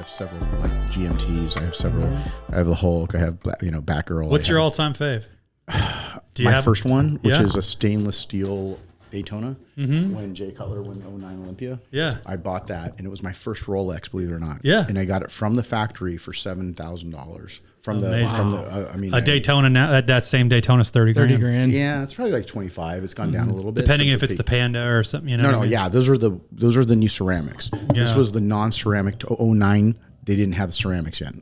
have several like GMTs. I have several. I have the Hulk. I have Batgirl. What's your all-time fave? My first one, which is a stainless steel Daytona, when Jay Cutler won 09 Olympia. Yeah. I bought that, and it was my first Rolex, believe it or not. Yeah. And I got it from the factory for $7,000. A Daytona now, that same Daytona's 30 grand. Yeah, it's probably like 25. It's gone down a little bit. Depending if it's the Panda or something, No, yeah, those are the new ceramics. Yeah. This was the non-ceramic 09. They didn't have the ceramics yet.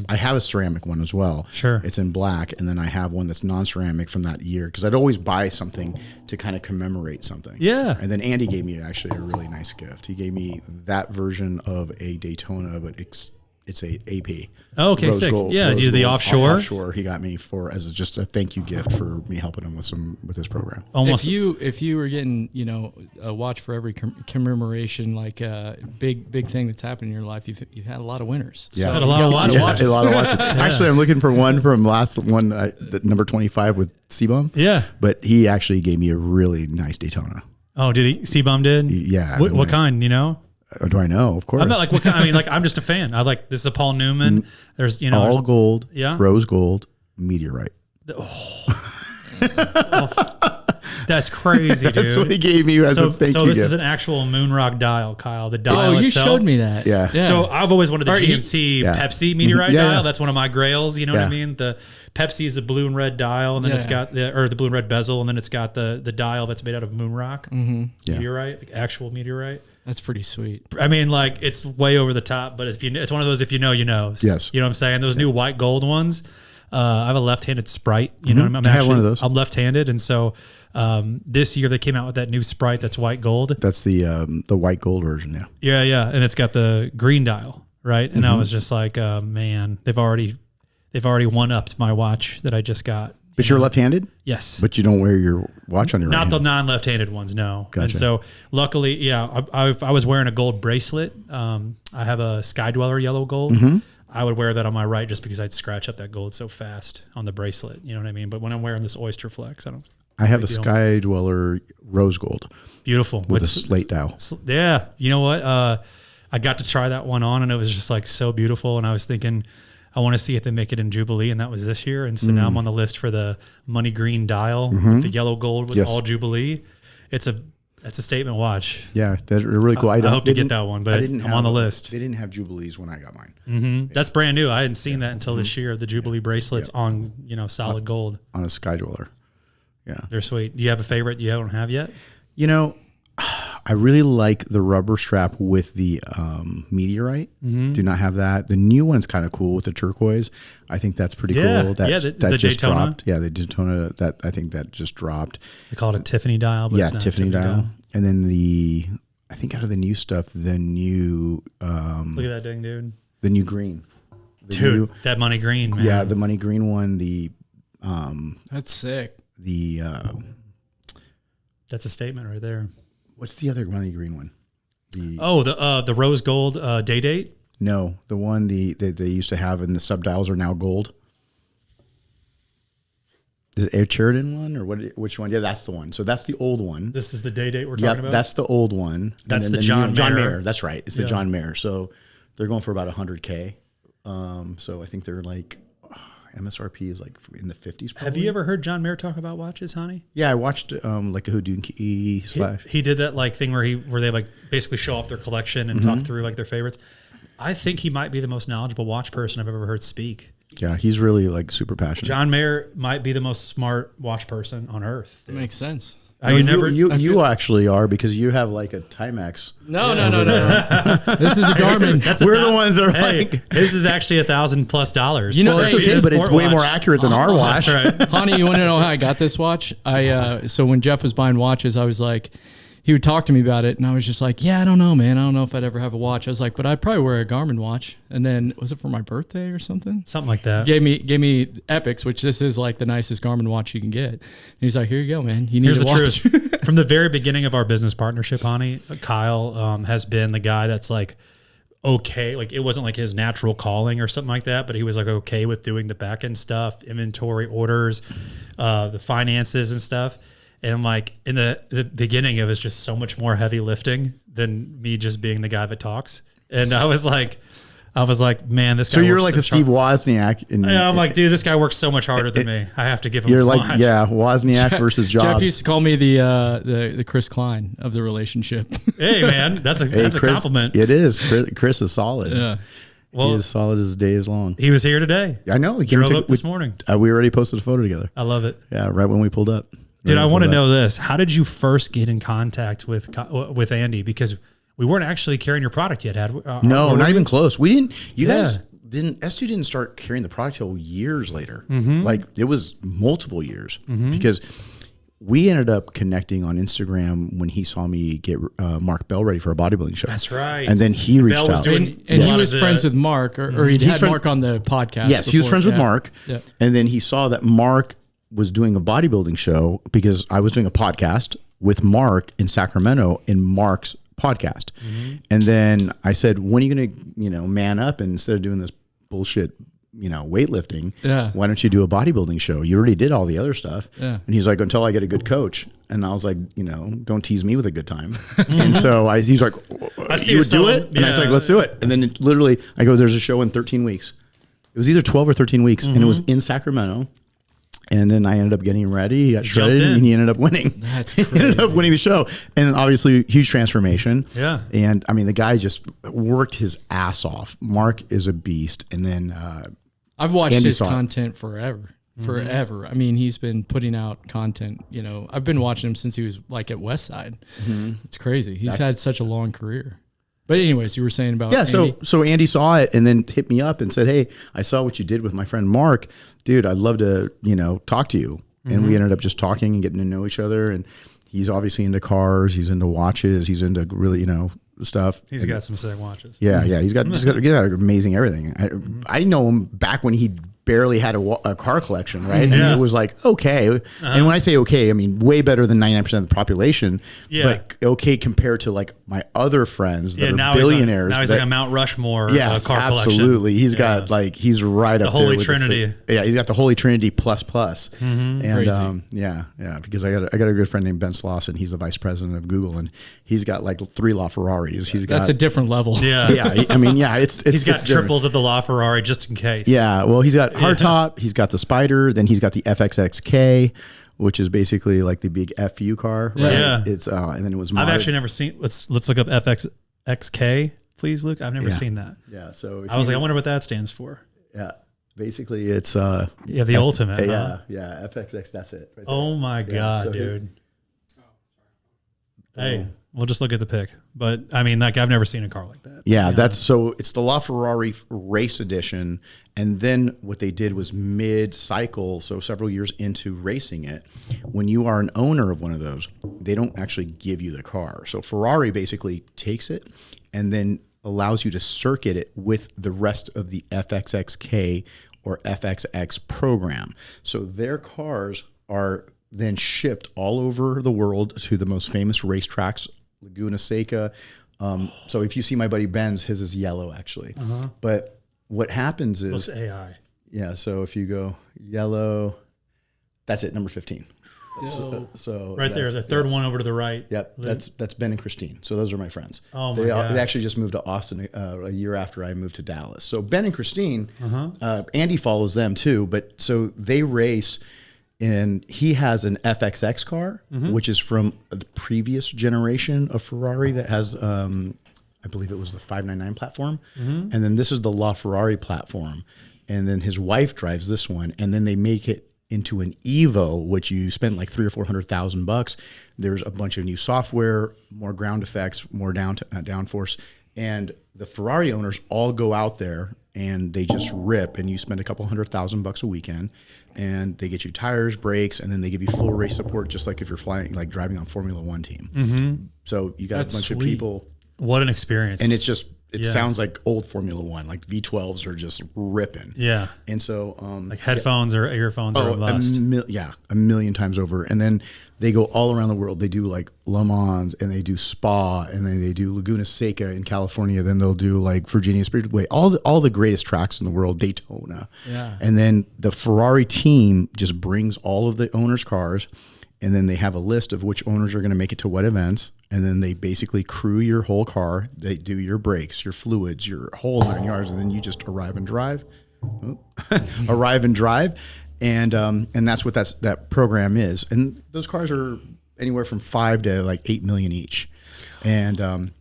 I have a ceramic one as well. Sure. It's in black, and then I have one that's non-ceramic from that year because I'd always buy something to kind of commemorate something. Yeah. And then Andy gave me actually a really nice gift. He gave me that version of a Daytona, but it's a AP. Oh, okay, sick. Yeah, Rose the gold, offshore. Offshore, he got me as just a thank you gift for me helping him with his program. Almost. If you were getting a watch for every commemoration, like big thing that's happened in your life, you've had a lot of winners. Yeah, so a lot of watches. A lot of watches. Actually, I'm looking for one from the number 25 with C-Bum. Yeah, but he actually gave me a really nice Daytona. Oh, did he? C-Bum did? Yeah. What kind? Do I know? Of course. I'm not like what kind. I mean, like I'm just a fan. I like this is a Paul Newman. There's all gold. Yeah. Rose gold. Meteorite. That's crazy, dude. That's what he gave me as a thank you. So this gift. is an actual Moonrock dial, Kyle. The dial itself. You showed me that. Yeah. So I've always wanted the GMT Pepsi Meteorite dial. That's one of my grails. You know what I mean? The Pepsi is the blue and red dial, and then it's got the blue and red bezel, and then it's got the dial that's made out of Moonrock meteorite, like actual meteorite. That's pretty sweet. I mean, like it's way over the top, but it's one of those if you know, you know. Yes. You know what I'm saying? Those new white gold ones. I have a left-handed Sprite. You know, I have one of those. I'm left-handed, and so this year they came out with that new Sprite that's white gold. That's the white gold version. Yeah. Yeah, and it's got the green dial, right? And I was just like, man, they've already one-upped my watch that I just got. But you're left-handed? Yes. But you don't wear your watch on your right hand? Not the non-left-handed ones, no. Gotcha. And so luckily, I was wearing a gold bracelet. I have a Sky Dweller yellow gold. I would wear that on my right just because I'd scratch up that gold so fast on the bracelet. You know what I mean? But when I'm wearing this Oyster Flex, I have the Sky Dweller rose gold. Beautiful. With a slate dial. Yeah. You know what? I got to try that one on, and it was just like so beautiful. And I was thinking, I want to see if they make it in Jubilee, and that was this year. And so now I'm on the list for the money green dial with the yellow gold with all Jubilee. It's a statement watch. Yeah, that's really cool. I hope to get that one, but I'm on the list. They didn't have Jubilees when I got mine. That's brand new. I hadn't seen that until this year. The Jubilee bracelets on solid gold on a Sky Dweller. Yeah, they're sweet. Do you have a favorite you don't have yet? I really like the rubber strap with the meteorite. Do not have that. The new one's kind of cool with the turquoise. I think that's pretty cool. That just Daytona? dropped. Yeah, the Daytona. I think that just dropped. They call it a Tiffany dial. But it's not Tiffany dial. And then I think out of the new stuff, the new. Look at that dang dude. The new green. That money green, man. Yeah, the money green one. That's sick. That's a statement right there. What's the other money green one? The rose gold day date? No, the one that they used to have and the subdials are now gold. Is it Air Sheridan one or what? Which one? Yeah, that's the one. So that's the old one. This is the day date we're talking about? That's the old one. That's the John Mayer. That's right. It's the John Mayer. So they're going for about $100K. So I think they're like MSRP is like in the 50s. Probably. Have you ever heard John Mayer talk about watches, Hany? Yeah, I watched like a Houdini / He did that like thing where they like basically show off their collection and talk through like their favorites. I think he might be the most knowledgeable watch person I've ever heard speak. Yeah, he's really like super passionate. John Mayer might be the most smart watch person on earth. That makes sense. You actually are because you have like a Timex. No. This is a Garmin. We're the ones that are like. This is actually $1,000+. It's okay, but it's way more accurate than our watch. That's right. Honey, you want to know how I got this watch? So when Jeff was buying watches, I was like, he would talk to me about it, and I was just like, yeah, I don't know, man. I don't know if I'd ever have a watch. I was like, but I'd probably wear a Garmin watch. And then, was it for my birthday or something? Something like that. Gave me Epics, which this is like the nicest Garmin watch you can get. And he's like, here you go, man. You need a watch. Here's the truth. From the very beginning of our business partnership, Hany, Kyle has been the guy that's like, okay, like it wasn't like his natural calling or something like that, but he was like okay with doing the back end stuff, inventory, orders, the finances and stuff. And I'm like, in the beginning, it was just so much more heavy lifting than me just being the guy that talks. And I was like, I was like, man, this guy. So you're like a Steve Wozniak. I'm like, dude, this guy works so much harder than me. I have to give him. You're a like, watch. yeah, Wozniak versus Jobs. Jeff used to call me the Chris Klein of the relationship. Hey, man, that's a compliment. It is. Chris is solid. Yeah. Well, he is solid as the day is long. He was here today. I know. He drove up this morning. We already posted a photo together. I love it. Yeah, right when we pulled up. Dude, I want to know this. How did you first get in contact with Andy? Because we weren't actually carrying your product yet, had we? No, not even close. We didn't. You guys didn't. S2 didn't start carrying the product till years later. Like it was multiple years because we ended up connecting on Instagram when he saw me get Mark Bell ready for a bodybuilding show. That's right. And then he reached out. And he was friends with Mark, or he'd had Mark on the podcast. Yes, he was friends with Mark. Yeah. And then he saw that Mark was doing a bodybuilding show because I was doing a podcast with Mark in Sacramento in Mark's podcast. And then I said, when are you going to, man up, and instead of doing this bullshit, weightlifting, why don't you do a bodybuilding show? You already did all the other stuff. Yeah. And he's like, until I get a good coach. And I was like, don't tease me with a good time. And so he's like, you would do it? And I was like, let's do it. And then literally I go, there's a show in 13 weeks. It was either 12 or 13 weeks and it was in Sacramento. And then I ended up getting ready. He got shredded and he ended up winning. That's crazy. He ended up winning the show. And obviously, huge transformation. Yeah. And I mean, the guy just worked his ass off. Mark is a beast. And then I've watched his content forever. Forever. I mean, he's been putting out content. I've been watching him since he was like at Westside. It's crazy. He's had such a long career. But anyways, you were saying about Andy. So Andy saw it and then hit me up and said, hey, I saw what you did with my friend Mark. Dude, I'd love to, talk to you. And we ended up just talking and getting to know each other. And he's obviously into cars. He's into watches. He's into really, stuff. He's got some sick watches. Yeah. He's got amazing everything. I know him back when he barely had a car collection, right? And it was like, okay. And when I say okay, I mean way better than 99% of the population, but okay compared to like my other friends that are billionaires. Now he's like a Mount Rushmore car collection. Absolutely. He's got he's right up there. The Holy Trinity. He's got the Holy Trinity plus. And because I got a good friend named Ben Slauson. He's the vice president of Google, and he's got like 3 LaFerraris. That's a different level. Yeah. I mean, he's got triples at the LaFerrari just in case. Yeah. Well, he's got hardtop. He's got the Spider. Then he's got the FXXK, which is basically like the big FU car. Right? Yeah. It's and then it was. I've actually never seen. Let's look up FXXK, please, Luke. I've never seen that. Yeah. So I was like, I wonder what that stands for. Yeah. Basically, it's the ultimate. Yeah. FXX. That's it. Right oh my god, dude. Hey. We'll just look at the pic. But I mean, like, I've never seen a car like that. Yeah, it's the LaFerrari race edition. And then what they did was mid-cycle, so several years into racing it, when you are an owner of one of those, they don't actually give you the car. So Ferrari basically takes it and then allows you to circuit it with the rest of the FXXK or FXX program. So their cars are then shipped all over the world to the most famous racetracks, Laguna Seca. So if you see my buddy Ben's, his is yellow actually. But what happens is looks AI. Yeah. So if you go yellow, that's it. Number 15. So right there, the third one over to the right. Yep. That's Ben and Christine. So those are my friends. Oh my God. They actually just moved to Austin a year after I moved to Dallas. So Ben and Christine, Andy follows them too. But so they race. And he has an FXX car, which is from the previous generation of Ferrari that has, I believe it was the 599 platform. And then this is the LaFerrari platform. And then his wife drives this one. And then they make it into an Evo, which you spend like $300,000 or $400,000. There's a bunch of new software, more ground effects, more downforce. And the Ferrari owners all go out there and they just rip, and you spend a couple $100,000 a weekend, and they get you tires, brakes, and then they give you full race support, just like if you're flying, like driving on Formula One team. So you got a bunch of people. What an experience! And it's just sounds like old Formula One, like V12s are just ripping. Yeah. And so like headphones or earphones are a must. A million times over. And then they go all around the world. They do like Le Mans, and they do Spa, and then they do Laguna Seca in California. Then they'll do like Virginia Speedway, all the greatest tracks in the world, Daytona. Yeah. And then the Ferrari team just brings all of the owners' cars, and then they have a list of which owners are going to make it to what events, and then they basically crew your whole car. They do your brakes, your fluids, your whole 9 yards, and then you just arrive and drive. And that's what that program is. And those cars are anywhere from 5 to like 8 million each. And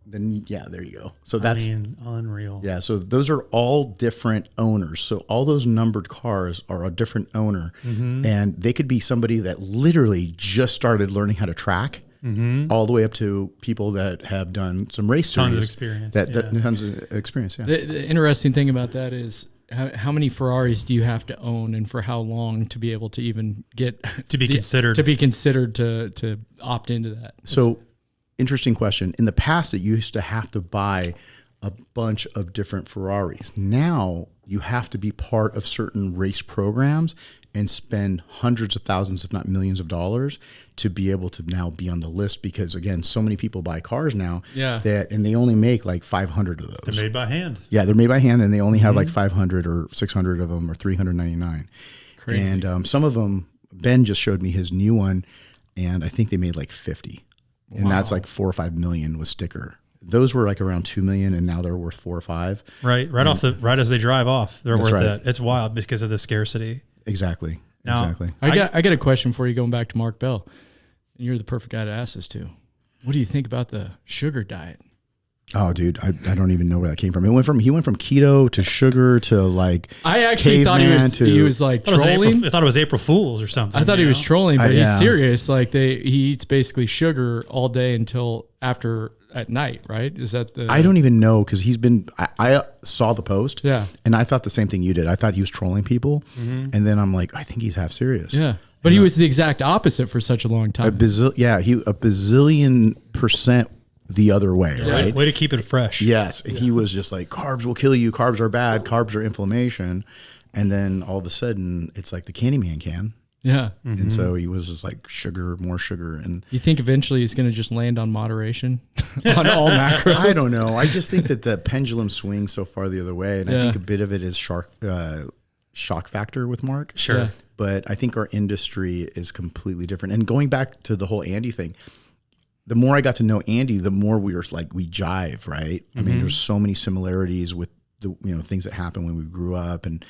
then yeah, there you go. So that's unreal. Yeah. So those are all different owners. So all those numbered cars are a different owner, and they could be somebody that literally just started learning how to track, all the way up to people that have done some race series. Tons of experience. Tons of experience. Yeah. The interesting thing about that is how many Ferraris do you have to own, and for how long to be able to even get considered to opt into that? So interesting question. In the past, it used to have to buy a bunch of different Ferraris. Now you have to be part of certain race programs and spend hundreds of thousands, if not millions of dollars to be able to now be on the list, because again, so many people buy cars now and they only make like 500 of those. They're made by hand. Yeah, they're made by hand, and they only have like 500 or 600 of them, or 399. Crazy. And some of them, Ben just showed me his new one, and I think they made like 50. And that's like 4 or 5 million with sticker. Those were like around 2 million, and now they're worth 4 or 5. Right as they drive off, they're worth right. that. It's wild because of the scarcity. Exactly. Now, exactly. I got a question for you, going back to Mark Bell. And you're the perfect guy to ask this to. What do you think about the sugar diet? Oh, dude, I don't even know where that came from. He went from keto to sugar to like. I actually thought he was like trolling. I thought it was April Fool's or something. I thought he was trolling, but he's serious. Like he eats basically sugar all day until after at night, right? Is that the? I don't even know, because I saw the post, and I thought the same thing you did. I thought he was trolling people, and then I'm like, I think he's half serious. Yeah. But he was the exact opposite for such a long time. A bazillion percent the other way, right? Way to keep it fresh. Yes. He was just like, carbs will kill you. Carbs are bad. Carbs are inflammation. And then all of a sudden, it's like the Candyman can. Yeah. And so he was just like sugar, more sugar. And you think eventually he's going to just land on moderation on all macros? I don't know. I just think that the pendulum swings so far the other way. And I think a bit of it is shock factor with Mark. Sure. Yeah. But I think our industry is completely different. And going back to the whole Andy thing, the more I got to know Andy, the more we were like, we jive, right? I mean, there's so many similarities with the things that happened when we grew up, and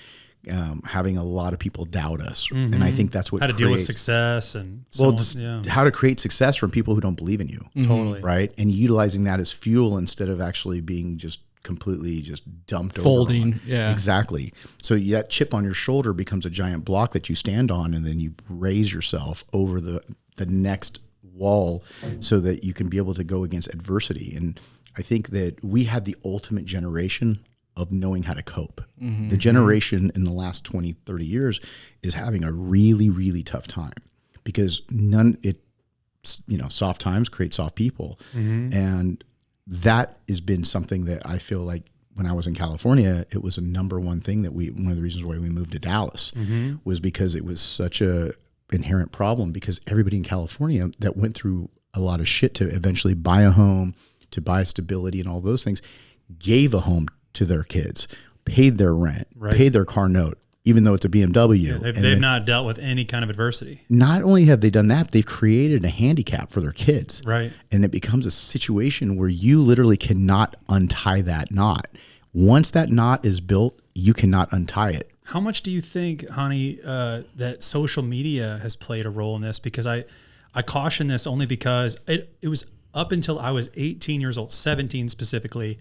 having a lot of people doubt us. And I think that's what how to deal with success and how to create success from people who don't believe in you. Totally. Right. And utilizing that as fuel instead of actually being just completely just dumped folding. over. Yeah, exactly. So that chip on your shoulder becomes a giant block that you stand on, and then you raise yourself over the next wall so that you can be able to go against adversity. And I think that we had the ultimate generation of knowing how to cope. The generation in the last 20, 30 years is having a really, really tough time, because soft times create soft people. And that has been something that I feel like when I was in California, it was a number one thing that one of the reasons why we moved to Dallas was because it was such a inherent problem, because everybody in California that went through a lot of shit to eventually buy a home, to buy stability and all those things, gave a home to their kids, paid their rent, paid their car note, even though it's a BMW. Yeah, they've not dealt with any kind of adversity. Not only have they done that, they've created a handicap for their kids. Right. And it becomes a situation where you literally cannot untie that knot. Once that knot is built, you cannot untie it. How much do you think, Hany, that social media has played a role in this? Because I caution this only because it was up until I was 18 years old, 17 specifically,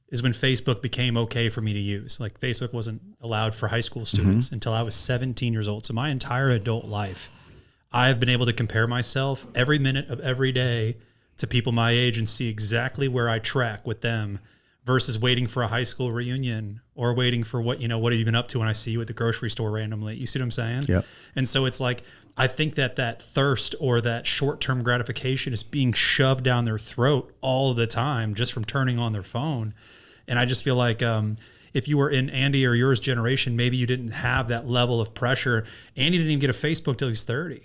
is when Facebook became okay for me to use. Like, Facebook wasn't allowed for high school students until I was 17 years old. So my entire adult life, I've been able to compare myself every minute of every day to people my age and see exactly where I track with them, versus waiting for a high school reunion or waiting for what have you been up to when I see you at the grocery store randomly. You see what I'm saying? Yeah. And so it's like, I think that thirst or that short-term gratification is being shoved down their throat all the time just from turning on their phone. And I just feel like if you were in Andy or yours generation, maybe you didn't have that level of pressure. Andy didn't even get a Facebook till he was 30.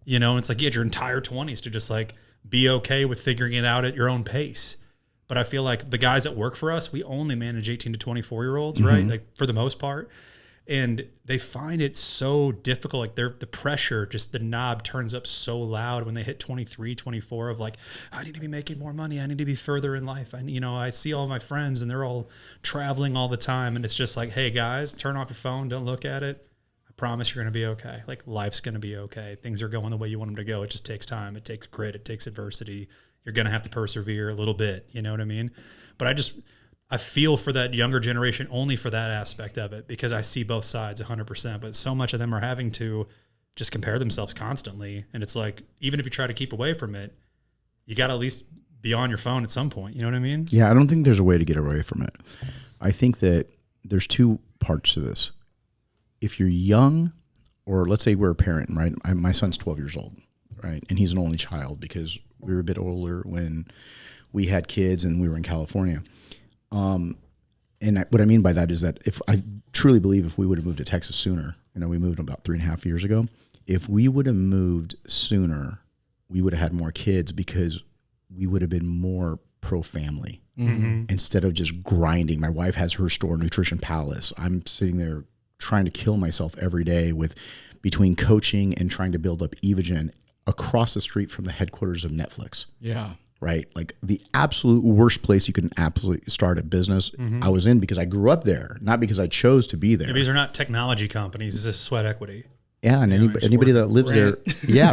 And it's like you had your entire 20s to just like be okay with figuring it out at your own pace. But I feel like the guys that work for us, we only manage 18 to 24-year-olds, right? Like, for the most part. And they find it so difficult. Like the pressure, just the knob turns up so loud when they hit 23, 24 of like, I need to be making more money. I need to be further in life. I see all my friends and they're all traveling all the time. And it's just like, hey guys, turn off your phone. Don't look at it. I promise you're going to be okay. Like life's going to be okay. Things are going the way you want them to go. It just takes time. It takes grit. It takes adversity. You're going to have to persevere a little bit. You know what I mean? But I feel for that younger generation only for that aspect of it, because I see both sides 100%, but so much of them are having to just compare themselves constantly. And it's like, even if you try to keep away from it, you got to at least be on your phone at some point. You know what I mean? Yeah. I don't think there's a way to get away from it. I think that there's two parts to this. If you're young, or let's say we're a parent, right? My son's 12 years old, right? And he's an only child because we were a bit older when we had kids and we were in California. What I mean by that is that if I truly believe if we would have moved to Texas sooner, we moved about 3.5 years ago. If we would have moved sooner, we would have had more kids because we would have been more pro-family instead of just grinding. My wife has her store, Nutrition Palace. I'm sitting there trying to kill myself every day between coaching and trying to build up Evogen across the street from the headquarters of Netflix. Yeah. Right? Like the absolute worst place you can absolutely start a business. I was in because I grew up there, not because I chose to be there. Yeah, these are not technology companies. This is sweat equity. Yeah. And anybody that lives there,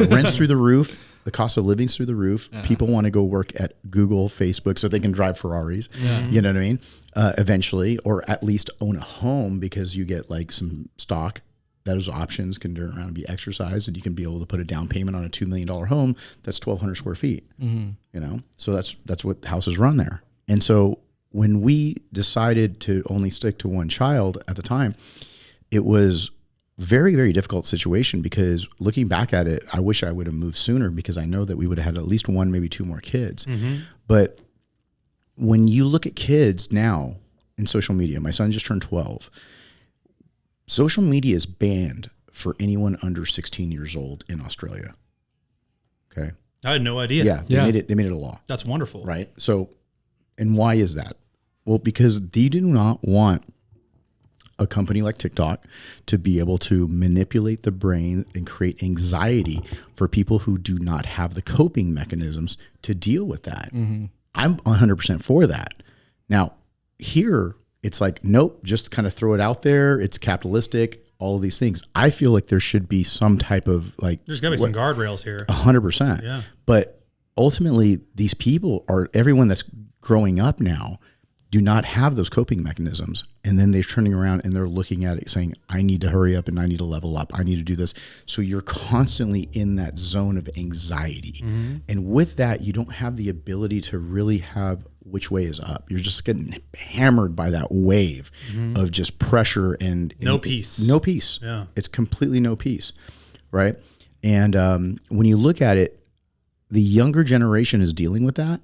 rents through the roof. The cost of living's through the roof. People want to go work at Google, Facebook, so they can drive Ferraris. You know what I mean? Eventually, or at least own a home because you get like some stock. Those options can turn around and be exercised, and you can be able to put a down payment on a $2 million home that's 1,200 square feet. So that's what houses run there. And so when we decided to only stick to one child at the time, it was very, very difficult situation because looking back at it, I wish I would have moved sooner because I know that we would have had at least one, maybe two more kids. But when you look at kids now in social media, my son just turned 12. Social media is banned for anyone under 16 years old in Australia. Okay. I had no idea. Yeah. They made it a law. That's wonderful. Right. So, and why is that? Well, because they do not want a company like TikTok to be able to manipulate the brain and create anxiety for people who do not have the coping mechanisms to deal with that. I'm 100% for that. Now, here, it's like, nope, just kind of throw it out there. It's capitalistic, all of these things. I feel like there should be some type of like... There's got to be some guardrails here. 100%. Yeah. But ultimately, these people everyone that's growing up now do not have those coping mechanisms. And then they're turning around and they're looking at it saying, I need to hurry up and I need to level up. I need to do this. So you're constantly in that zone of anxiety. And with that, you don't have the ability to really have which way is up. You're just getting hammered by that wave of just pressure and no peace. No peace. Yeah. It's completely no peace. Right. And when you look at it, the younger generation is dealing with that.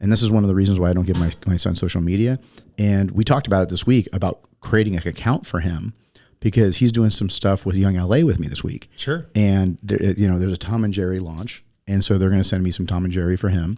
And this is one of the reasons why I don't give my son social media. And we talked about it this week about creating an account for him because he's doing some stuff with Young LA with me this week. Sure. And there's a Tom and Jerry launch. And so they're going to send me some Tom and Jerry for him.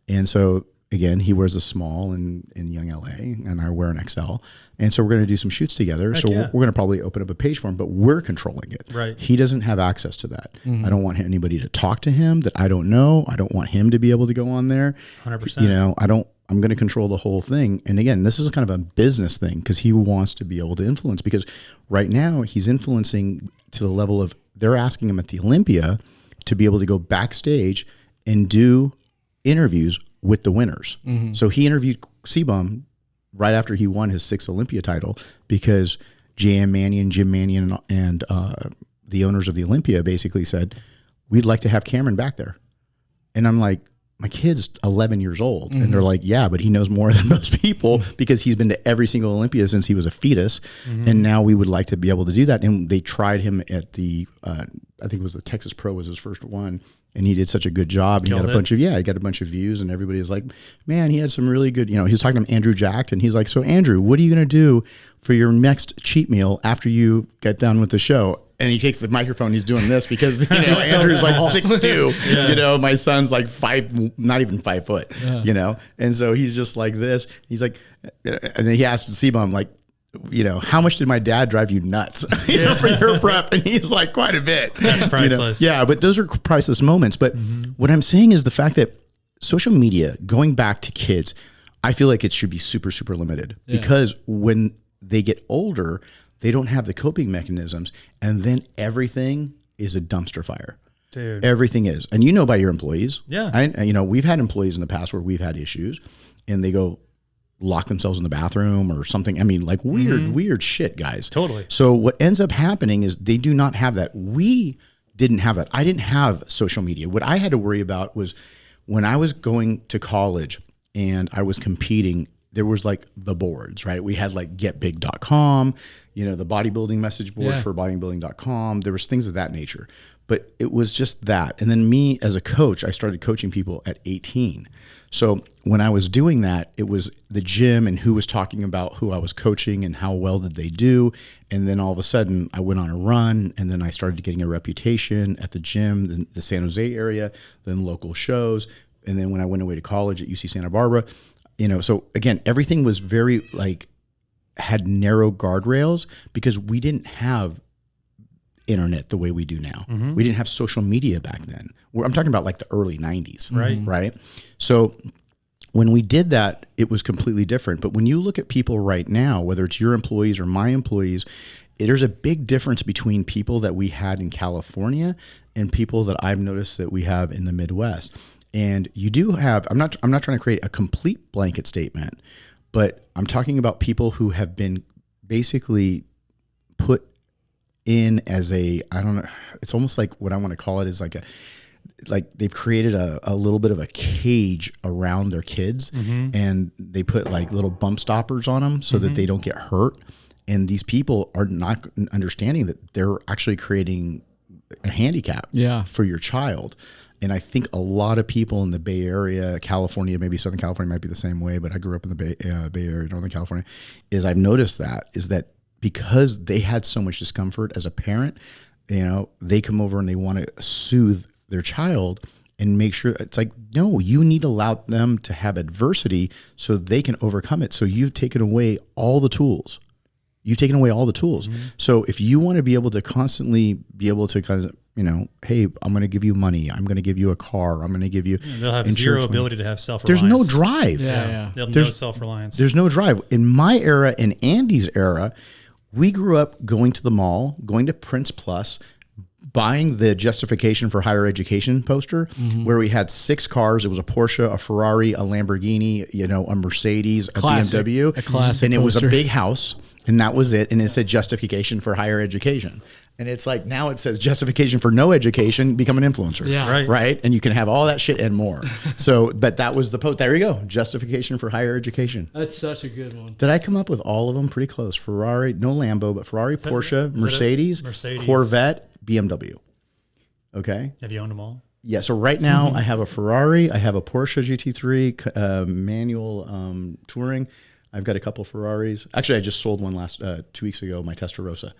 And so again, he wears a small in Young LA and I wear an XL. And so we're going to do some shoots together. Heck so yeah. we're going to probably open up a page for him, but we're controlling it. Right. He doesn't have access to that. I don't want anybody to talk to him that I don't know. I don't want him to be able to go on there. 100%. I'm going to control the whole thing. And again, this is kind of a business thing because he wants to be able to influence because right now he's influencing to the level of they're asking him at the Olympia to be able to go backstage and do interviews with the winners. So he interviewed C-Bum right after he won his 6th Olympia title because Jim Mannion, and the owners of the Olympia basically said, we'd like to have Cameron back there. And I'm like, my kid's 11 years old. And they're like, yeah, but he knows more than most people because he's been to every single Olympia since he was a fetus. And now we would like to be able to do that. And they tried him at the, I think it was the Texas Pro was his first one. And he did such a good job. And he got a bunch of views and everybody was like, man, he had some really good, he was talking to Andrew Jacked and he's like, so Andrew, what are you going to do for your next cheat meal after you get done with the show? And he takes the microphone, he's doing this because, Andrew's like 6'2", my son's like 5, not even 5 foot, And so he's just like this. He's like, and then he asked C-Bum, like, how much did my dad drive you nuts for your prep? And he's like, quite a bit. That's priceless. Yeah, but those are priceless moments. But what I'm saying is the fact that social media, going back to kids, I feel like it should be super, super limited because when they get older, they don't have the coping mechanisms, and then everything is a dumpster fire. Dude. Everything is. And by your employees. Yeah. We've had employees in the past where we've had issues and they go lock themselves in the bathroom or something. I mean, like weird shit, guys. Totally. So what ends up happening is they do not have that. We didn't have that. I didn't have social media. What I had to worry about was when I was going to college and I was competing, there was like the boards, right? We had like getbig.com, the bodybuilding message board for bodybuilding.com. There was things of that nature, but it was just that. And then me as a coach, I started coaching people at 18. So when I was doing that, it was the gym and who was talking about who I was coaching and how well did they do. And then all of a sudden I went on a run and then I started getting a reputation at the gym, the San Jose area, then local shows. And then when I went away to college at UC Santa Barbara, so again, everything was very had narrow guardrails because we didn't have internet the way we do now. We didn't have social media back then. I'm talking about like the early 90s. Right. So when we did that, it was completely different. But when you look at people right now, whether it's your employees or my employees, there's a big difference between people that we had in California and people that I've noticed that we have in the Midwest. And you do have, I'm not trying to create a complete blanket statement, but I'm talking about people who have been basically put in as I don't know, it's almost like what I want to call it is like they've created a little bit of a cage around their kids and they put like little bump stoppers on them so that they don't get hurt. And these people are not understanding that they're actually creating a handicap for your child. And I think a lot of people in the Bay Area, California, maybe Southern California might be the same way, but I grew up in the Bay Area, Northern California, I've noticed is that because they had so much discomfort as a parent, they come over and they want to soothe their child and make sure it's like, no, you need to allow them to have adversity so they can overcome it. So you've taken away all the tools. So if you want to be able to constantly be able to kind of, hey, I'm going to give you money. I'm going to give you a car. I'm going to give you they'll have zero ability to have self-reliance. There's no drive. They'll have no self-reliance. There's no drive. In my era, in Andy's era, we grew up going to the mall, going to Prince Plus, buying the Justification for Higher Education poster where we had 6 cars. It was a Porsche, a Ferrari, a Lamborghini, a Mercedes, a BMW. A classic And it was a poster. big house, and that was it. And it said Justification for Higher Education. And it's like now it says Justification for No Education, become an influencer. Yeah. Right? And you can have all that shit and more. So, but that was the post. There you go. Justification for Higher Education. That's such a good one. Did I come up with all of them? Pretty close. Ferrari, no Lambo, but Ferrari, Porsche, Mercedes, Corvette, BMW. Okay. Have you owned them all? Yeah. So right now I have a Ferrari, I have a Porsche GT3 manual touring. I've got a couple Ferraris. Actually, I just sold one 2 weeks ago, my Testarossa.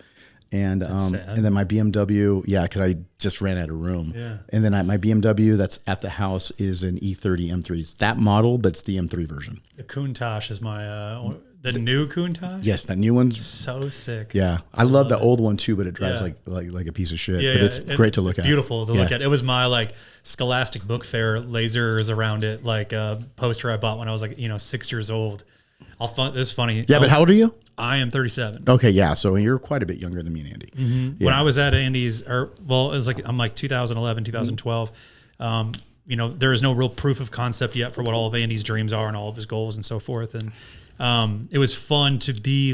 And then my BMW, because I just ran out of room. Yeah. And then my BMW that's at the house is an E30 M3. It's that model, but it's the M3 version. The Countach is my the new Countach. Yes, that new one's so sick. Yeah, I love the old one too, but it drives like a piece of shit. Yeah, but it's great to look at. Beautiful to look at. It was my Scholastic Book Fair lasers around it, poster I bought when I was 6 years old. This is funny. Yeah, but how old are you? I am 37. Okay, yeah, so you're quite a bit younger than me and Andy. Yeah. When I was at Andy's, it was I'm 2011, 2012. There is no real proof of concept yet for what all of Andy's dreams are and all of his goals and so forth. And it was fun to be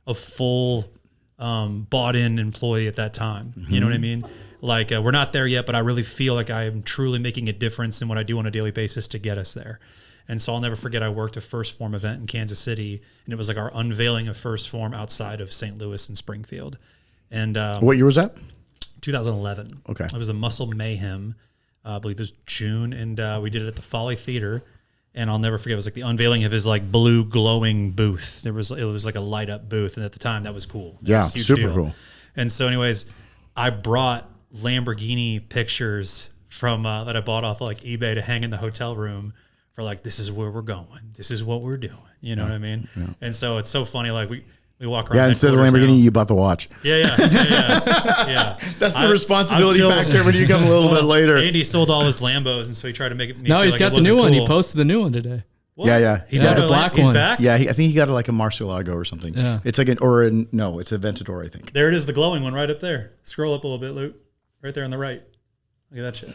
a full bought-in employee at that time. You know what I mean? We're not there yet, but I really feel like I am truly making a difference in what I do on a daily basis to get us there. And so I'll never forget, I worked a First Form event in Kansas City, and it was our unveiling of First Form outside of St. Louis and Springfield. And what year was that? 2011. Okay. It was the Muscle Mayhem. I believe it was June, and we did it at the Folly Theater. And I'll never forget, it was the unveiling of his blue glowing booth. It was a light up booth, and at the time that was cool. Yeah, was a huge super deal. cool. And so, anyways, I brought Lamborghini pictures from that I bought off eBay to hang in the hotel room for this is where we're going. This is what we're doing. You know what I mean? Yeah. And so it's so funny. We walk around. Yeah, instead of the headquarters Lamborghini, now. you bought the watch. Yeah. That's the responsibility I'm factor when you come a little bit later. Andy sold all his Lambos, and so he tried to make it. No, he's got the new one. He posted the new one today. What? Yeah. He Yeah, got the black He's one. back. Yeah, I think he got like a Marcialago or something. Yeah. It's like it's a Ventador, I think. There it is, the glowing one right up there. Scroll up a little bit, Luke. Right there on the right. Look at that shit.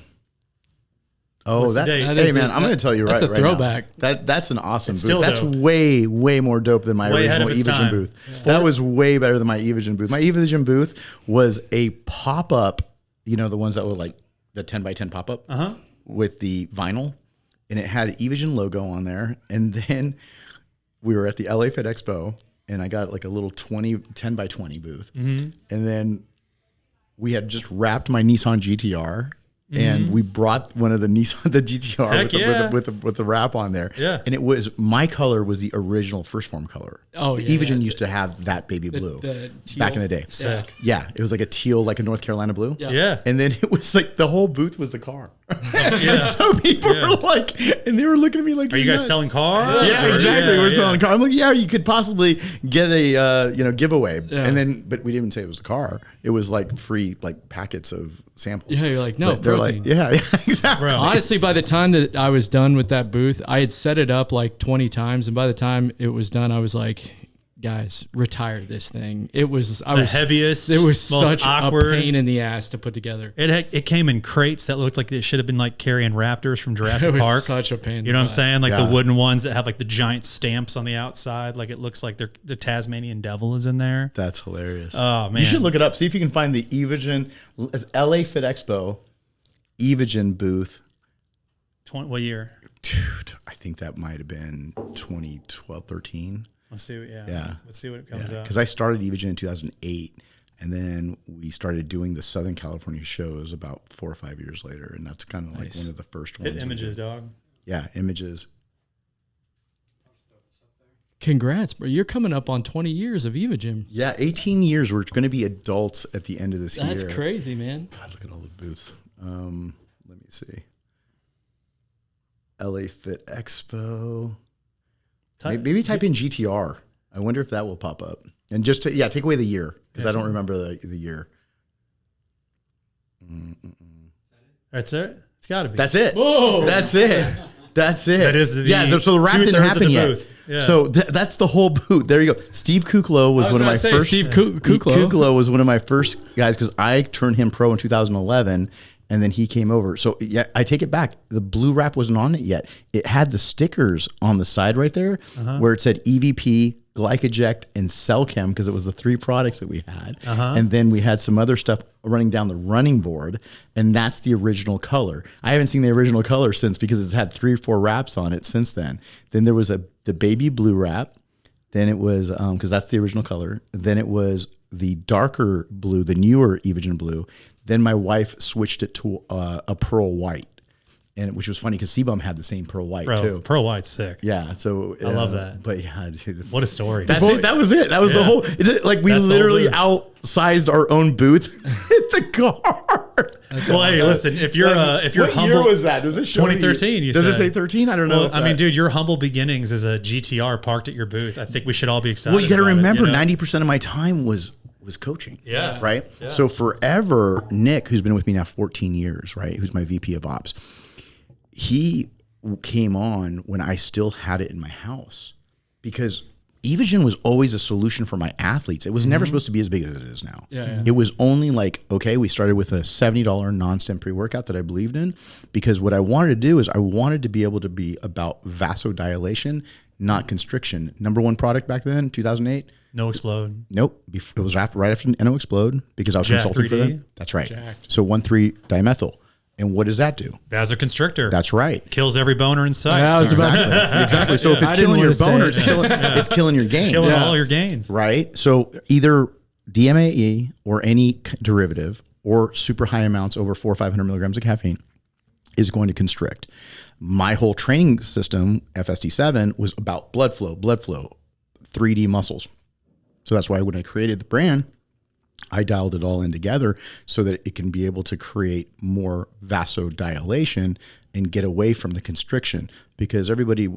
Oh, What's the that. date? Hey, man, I'm going to tell you that's right. a throwback. Now, that's an awesome booth. still That's dope. way more dope than my Way ahead original of its Evogen time. booth. Yeah. That was way better than my Evogen booth. My Evogen booth was a pop up. You know, the ones that were like the 10 by 10 pop up with the vinyl, and it had an Evogen logo on there. And then we were at the LA Fit Expo, and I got like a little 10 by 20 booth. And then we had just wrapped my Nissan GTR, and we brought one of the Nissan the GTR Heck with the wrap on there. Yeah. And it was my color was the original First Form color. Oh, the yeah, Evogen yeah. used to have that baby blue the teal. back in the day. Sick. Yeah, it was like a teal, like a North Carolina blue. Yeah. And then it was like the whole booth was the car. Yeah. So people were like, and they were looking at me like, Are you guys nuts." selling cars? Yeah, Or- exactly. We're yeah. selling a car. I'm like, yeah, you could possibly get a giveaway, Yeah. and then, but we didn't say it was a car. It was like free like packets of samples. Yeah, you're like, no, But they're protein. like, yeah, exactly. Bro. Honestly, by the time that I was done with that booth, I had set it up like 20 times. And by the time it was done, I was like, guys, retire this thing. It was heaviest, It was most such awkward. a pain in the ass to put together. It came in crates that looked like they should have been like carrying raptors from It Jurassic was Park. such a pain. You know what I'm saying? Like Yeah. the wooden ones that have like the giant stamps on the outside. Like it looks like the Tasmanian devil is in there. That's hilarious. Oh man, You should look it up. See if you can find the Evogen LA Fit Expo Evogen booth. What year? Dude, I think that might have been 2012, 13. Let's see. Yeah. Let's see what it comes up. Because I started Evogen in 2008, and then we started doing the Southern California shows about 4 or 5 years later, and that's kind of like Nice. one of the first ones. Hit we images, did. dog. Yeah, images. Congrats, bro. You're coming up on 20 years of Evogen. Yeah, 18 years. We're going to be adults at the end of this That's year. crazy, man. God, look at all the booths. Let me see. LA Fit Expo. Maybe type in GTR. I wonder if that will pop up. And just take away the year because I don't remember the year. That's it. It's got to be. That's it. Whoa. That's it. That's it. That is so the wrap didn't 2/3 of happen the yet. booth. Yeah. So that's the whole booth. There you go. Steve Kuklo was one of my first. Steve Kuklo. Kuklo was one of my first guys because I turned him pro in 2011, and then he came over. So yeah, I take it back. The blue wrap wasn't on it yet. It had the stickers on the side right there where it said EVP, Glycoject, and Cellchem because it was the 3 products that we had. And then we had some other stuff running down the running board, and that's the original color. I haven't seen the original color since because it's had 3 or 4 wraps on it since then. Then there was the baby blue wrap. Then it was because that's the original color. Then it was the darker blue, the newer Evogen blue. Then my wife switched it to a pearl white, and which was funny because C-Bum had the same pearl white too. Pearl White's sick. Yeah, so I love that. But yeah, dude, What a story. that's it. That was it. That was the whole. Like we That's the literally whole outsized our own booth at the car. Well, hey, listen. If you're what humble, year was that? Does it show 2013? You does it said. say 13? I don't know. Well, I mean, dude, your humble beginnings as a GTR parked at your booth. I think we should all be excited. well, you got to about it, remember, you know? 90% of my time was coaching. Yeah. Right. Yeah. So forever, Nick, who's been with me now 14 years, right, who's my VP of Ops, he came on when I still had it in my house because Evogen was always a solution for my athletes. It was never supposed to be as big as it is now. Yeah. It was only like, okay, we started with a $70 non-stem pre-workout that I believed in because what I wanted to do is I wanted to be able to be about vasodilation, not constriction. Number 1 product back then, 2008. No explode. Nope. It was right after NO Explode because I was Jack consulting for 3D? them. That's right. Jacked. So 1,3-dimethyl. And what does that do? Vasoconstrictor. That's right. Kills every boner in sight. Yeah, I was Sorry. about to Exactly. So if it's I didn't killing your wanna say boner, it. it's killing your gains. Kills all your gains. Right? So either DMAE or any derivative or super high amounts over 400 or 500 milligrams of caffeine is going to constrict. My whole training system, FST7, was about blood flow, 3D muscles. So that's why when I created the brand, I dialed it all in together so that it can be able to create more vasodilation and get away from the constriction because everybody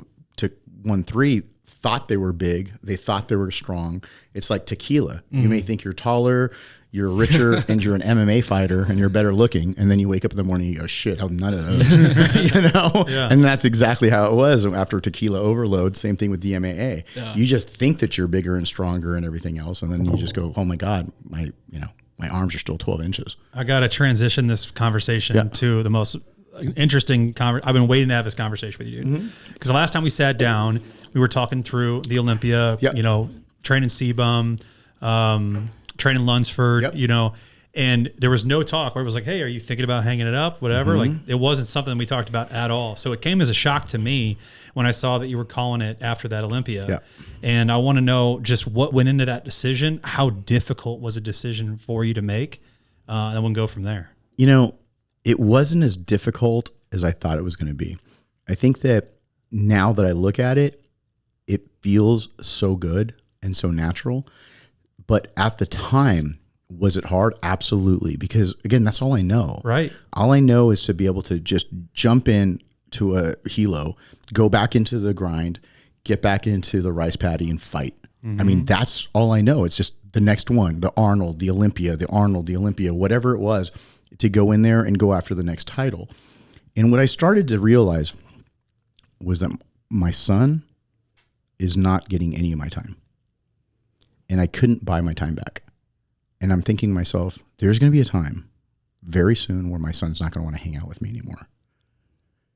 won 3 thought they were big. They thought they were strong. It's like tequila. You may think you're taller, you're richer, and you're an MMA fighter, and you're better looking. And then you wake up in the morning and you go, shit, I'm none of those. You know? Yeah. And that's exactly how it was after tequila overload. Same thing with DMAA. Yeah. You just think that you're bigger and stronger and everything else. And then you just go, oh my God, my arms are still 12 inches. I got to transition this conversation to the most interesting I've been waiting to have this conversation with you, dude. Because the last time we sat down, we were talking through the Olympia, training CBum, training Lunsford, and there was no talk where it was like, hey, are you thinking about hanging it up? Whatever. Like, it wasn't something we talked about at all. So it came as a shock to me when I saw that you were calling it after that Olympia. Yeah. And I want to know just what went into that decision. How difficult was a decision for you to make? And we'll go from there. It wasn't as difficult as I thought it was going to be. I think that now that I look at it, it feels so good and so natural. But at the time, was it hard? Absolutely. Because again, that's all I know. Right. All I know is to be able to just jump in to a helo, go back into the grind, get back into the rice paddy and fight. I mean, that's all I know. It's just the next one, the Arnold, the Olympia, whatever it was, to go in there and go after the next title. And what I started to realize was that my son is not getting any of my time. And I couldn't buy my time back. And I'm thinking to myself, there's going to be a time very soon where my son's not going to want to hang out with me anymore.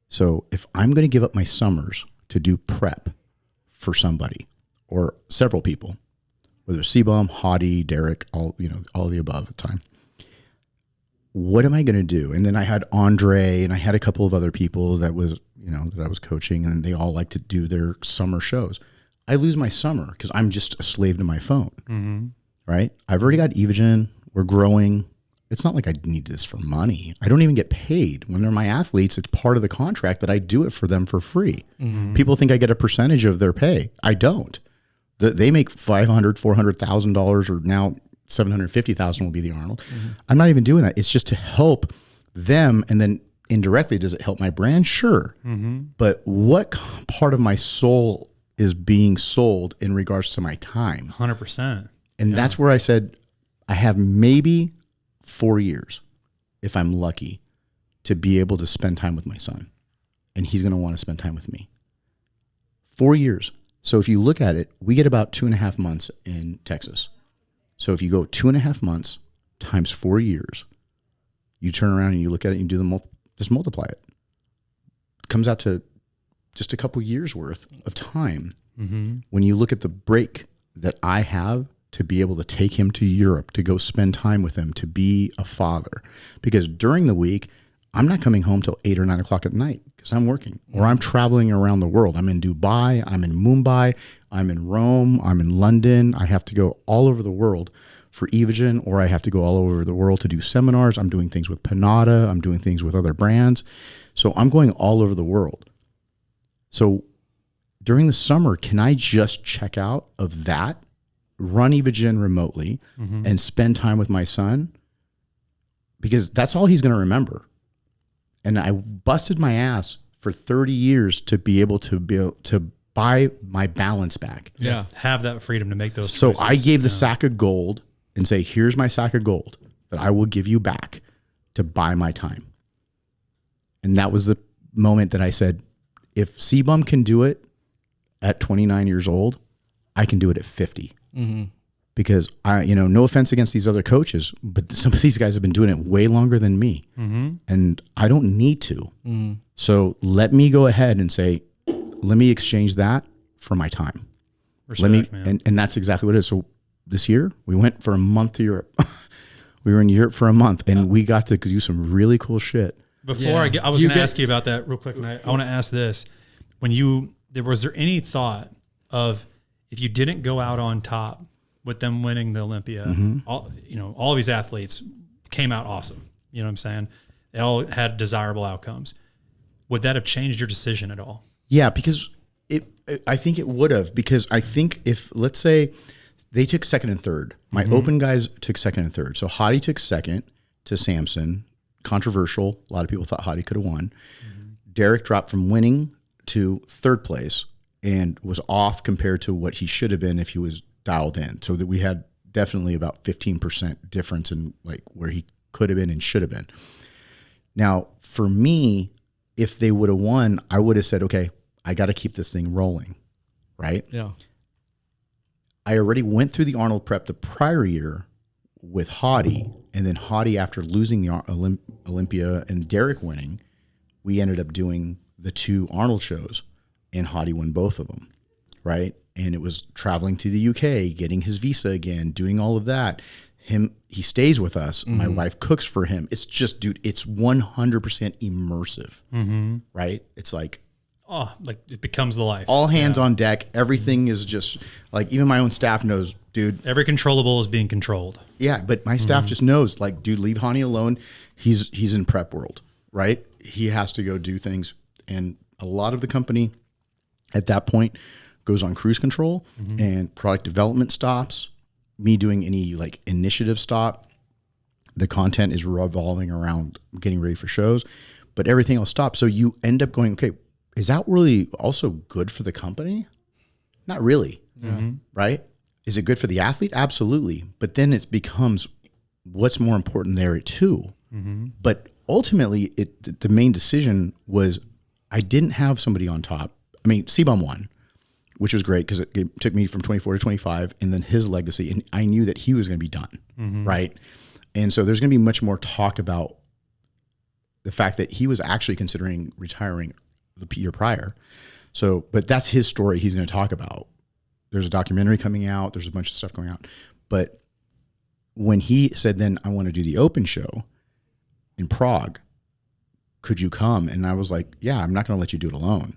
So if I'm going to give up my summers to do prep for somebody or several people, whether it's CBum, Hadi, Derek, all the above at the time, what am I going to do? And then I had Andre and I had a couple of other people that I was coaching, and they all like to do their summer shows. I lose my summer because I'm just a slave to my phone, right? I've already got Evogen. We're growing. It's not like I need this for money. I don't even get paid. When they're my athletes, it's part of the contract that I do it for them for free. People think I get a percentage of their pay. I don't. They make $500,000, $400,000, or now $750,000 will be the Arnold. I'm not even doing that. It's just to help them. And then indirectly, does it help my brand? Sure. But what part of my soul is being sold in regards to my time? 100%. And that's where I said, I have maybe 4 years, if I'm lucky, to be able to spend time with my son. And he's going to want to spend time with me. 4 years. So if you look at it, we get about 2.5 months in Texas. So if you go 2.5 months times 4 years, you turn around and you look at it and you do just multiply it. It comes out to just a couple years worth of time. When you look at the break that I have to be able to take him to Europe, to go spend time with him, to be a father. Because during the week, I'm not coming home till 8 or 9 o'clock at night because I'm working, or I'm traveling around the world. I'm in Dubai, I'm in Mumbai, I'm in Rome, I'm in London. I have to go all over the world for Evogen, or I have to go all over the world to do seminars. I'm doing things with Panada. I'm doing things with other brands. So I'm going all over the world. So during the summer, can I just check out of that, run Evogen remotely, and spend time with my son? Because that's all he's going to remember. And I busted my ass for 30 years to be able to buy my balance back. Yeah. Have that freedom to make those choices. So I gave the sack of gold and say, here's my sack of gold that I will give you back to buy my time. And that was the moment that I said, if CBum can do it at 29 years old, I can do it at 50. Because no offense against these other coaches, but some of these guys have been doing it way longer than me, and I don't need to. So let me go ahead and say, let me exchange that for my time. Respect, man. And that's exactly what it is. So this year we went for a month to Europe. We were in Europe for a month, and we got to do some really cool shit. Before I was going to ask you about that real quick, and I want to ask this: was there any thought of, if you didn't go out on top with them winning the Olympia, all these athletes came out awesome. You know what I'm saying? They all had desirable outcomes. Would that have changed your decision at all? Yeah, because I think it would have, because I think if, let's say they took second and third, my open guys took second and third. So Hadi took second to Samson, controversial. A lot of people thought Hadi could have won. Derek dropped from winning to third place. and was off compared to what he should have been if he was dialed in. So that we had definitely about 15% difference in like where he could have been and should have been. Now, for me, if they would have won, I would have said, okay, I got to keep this thing rolling, right? Yeah. I already went through the Arnold prep the prior year with Hadi, and then Hadi, after losing the Olympia and Derek winning, we ended up doing the 2 Arnold shows, and Hadi won both of them, right? And it was traveling to the UK, getting his visa again, doing all of that. He stays with us. My wife cooks for him. It's just, dude, it's 100% immersive, right? It's like, like it becomes the life. All hands on deck. Everything is just like, even my own staff knows, dude. Every controllable is being controlled. Yeah, but my staff just knows, like, dude, leave Hany alone. He's in prep world, right? He has to go do things. And a lot of the company at that point goes on cruise control, and product development stops. Me doing any like initiative stop. The content is revolving around getting ready for shows, but everything else stops. So you end up going, okay, is that really also good for the company? Not really, right? Is it good for the athlete? Absolutely. But then it becomes what's more important there too. But ultimately, the main decision was I didn't have somebody on top. I mean, C-Bum won, which was great because it took me from 24 to 25, and then his legacy, and I knew that he was going to be done, right? And so there's going to be much more talk about the fact that he was actually considering retiring the year prior. So, but that's his story he's going to talk about. There's a documentary coming out. There's a bunch of stuff going out. But when he said, then I want to do the open show in Prague, could you come? And I was like, yeah, I'm not going to let you do it alone.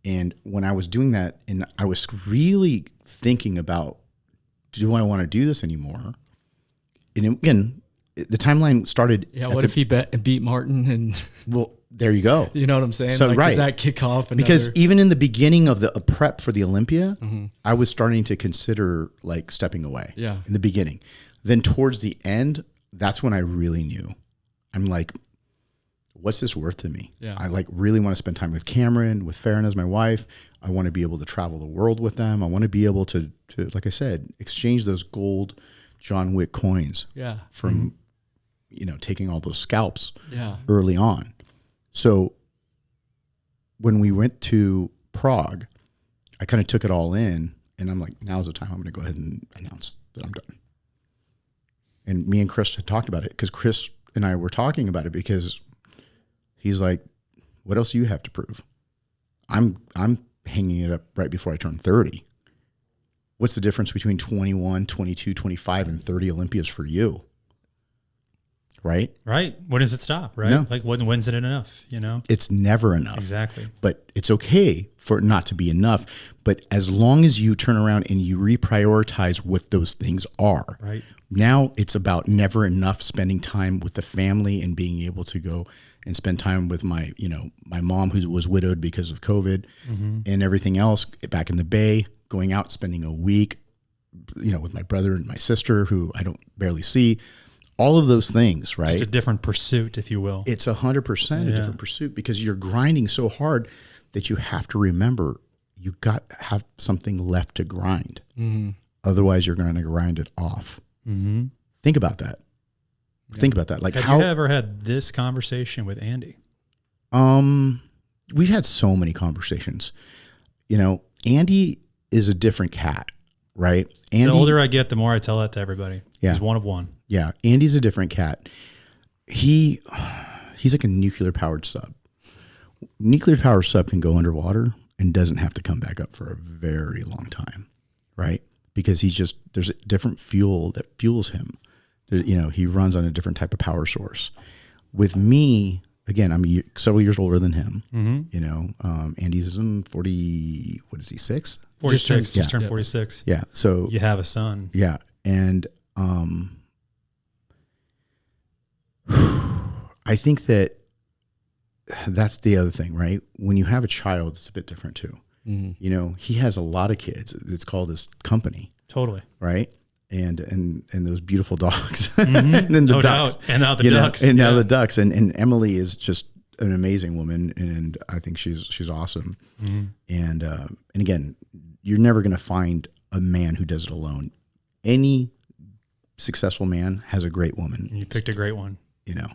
And when I was doing that, and I was really thinking about, do I want to do this anymore? And again, the timeline started. Yeah. What if he beat Martin? And well, there you go. You know what I'm saying? So, like, right. Does that kick off? Because even in the beginning of the prep for the Olympia, I was starting to consider like stepping away. Yeah. In the beginning. Then towards the end, that's when I really knew. I'm like, what's this worth to me? Yeah. I like really want to spend time with Cameron, with Farron as my wife. I want to be able to travel the world with them. I want to be able to like I said, exchange those gold John Wick coins. Yeah. From, taking all those scalps. Yeah. Early on. So when we went to Prague, I kind of took it all in, and I'm like, now's the time I'm going to go ahead and announce that I'm done. And me and Chris had talked about it, because Chris and I were talking about it, because he's like, what else do you have to prove? I'm hanging it up right before I turn 30. What's the difference between 21, 22, 25, and 30 Olympias for you? Right? Right. When does it stop? Right. No. Like when's it enough? It's never enough. Exactly. But it's okay for it not to be enough. But as long as you turn around and you reprioritize what those things are. Right. Now it's about never enough spending time with the family and being able to go and spend time with my mom, who was widowed because of COVID, and everything else back in the Bay, going out, spending a week, with my brother and my sister, who I don't barely see. All of those things, right? Just a different pursuit, if you will. It's 100% a different pursuit, because you're grinding so hard that you have to remember you got to have something left to grind. Otherwise, you're going to grind it off. Think about that. Yeah. Think about that. Like, have you ever had this conversation with Andy? We've had so many conversations. Andy is a different cat, right? Andy, the older I get, the more I tell that to everybody. Yeah. He's one of one. Yeah, Andy's a different cat. He's like a nuclear powered sub. Nuclear powered sub can go underwater and doesn't have to come back up for a very long time, right? Because there's a different fuel that fuels him. He runs on a different type of power source. With me, again, I'm several years older than him. Andy's 40. What is he? 6? 46. Just turned 46. Yeah. So you have a son. Yeah, and I think that's the other thing, right? When you have a child, it's a bit different too. He has a lot of kids. It's called his company. Totally. Right. And those beautiful dogs. And then the no ducks. Doubt. And now the ducks. And now the ducks. And Emily is just an amazing woman, and I think she's awesome. And again, you're never going to find a man who does it alone. Any successful man has a great woman. You picked a great one. You know,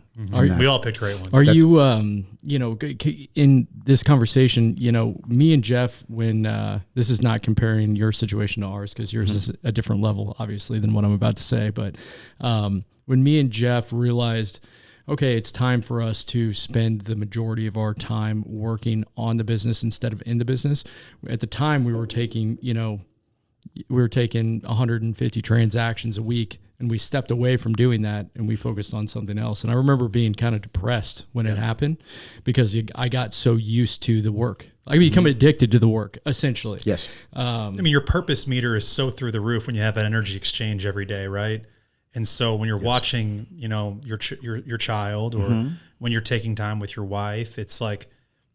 We all picked great ones. Are you, in this conversation, me and Jeff, when this is not comparing your situation to ours, because yours is a different level, obviously, than what I'm about to say. But when me and Jeff realized, okay, it's time for us to spend the majority of our time working on the business instead of in the business. At the time, we were taking 150 transactions a week, and we stepped away from doing that and we focused on something else. And I remember being kind of depressed when it happened, because I got so used to the work. I become addicted to the work, essentially. Yes. I mean, your purpose meter is so through the roof when you have an energy exchange every day, right? And so when you're watching, your child, or when you're taking time with your wife, it's like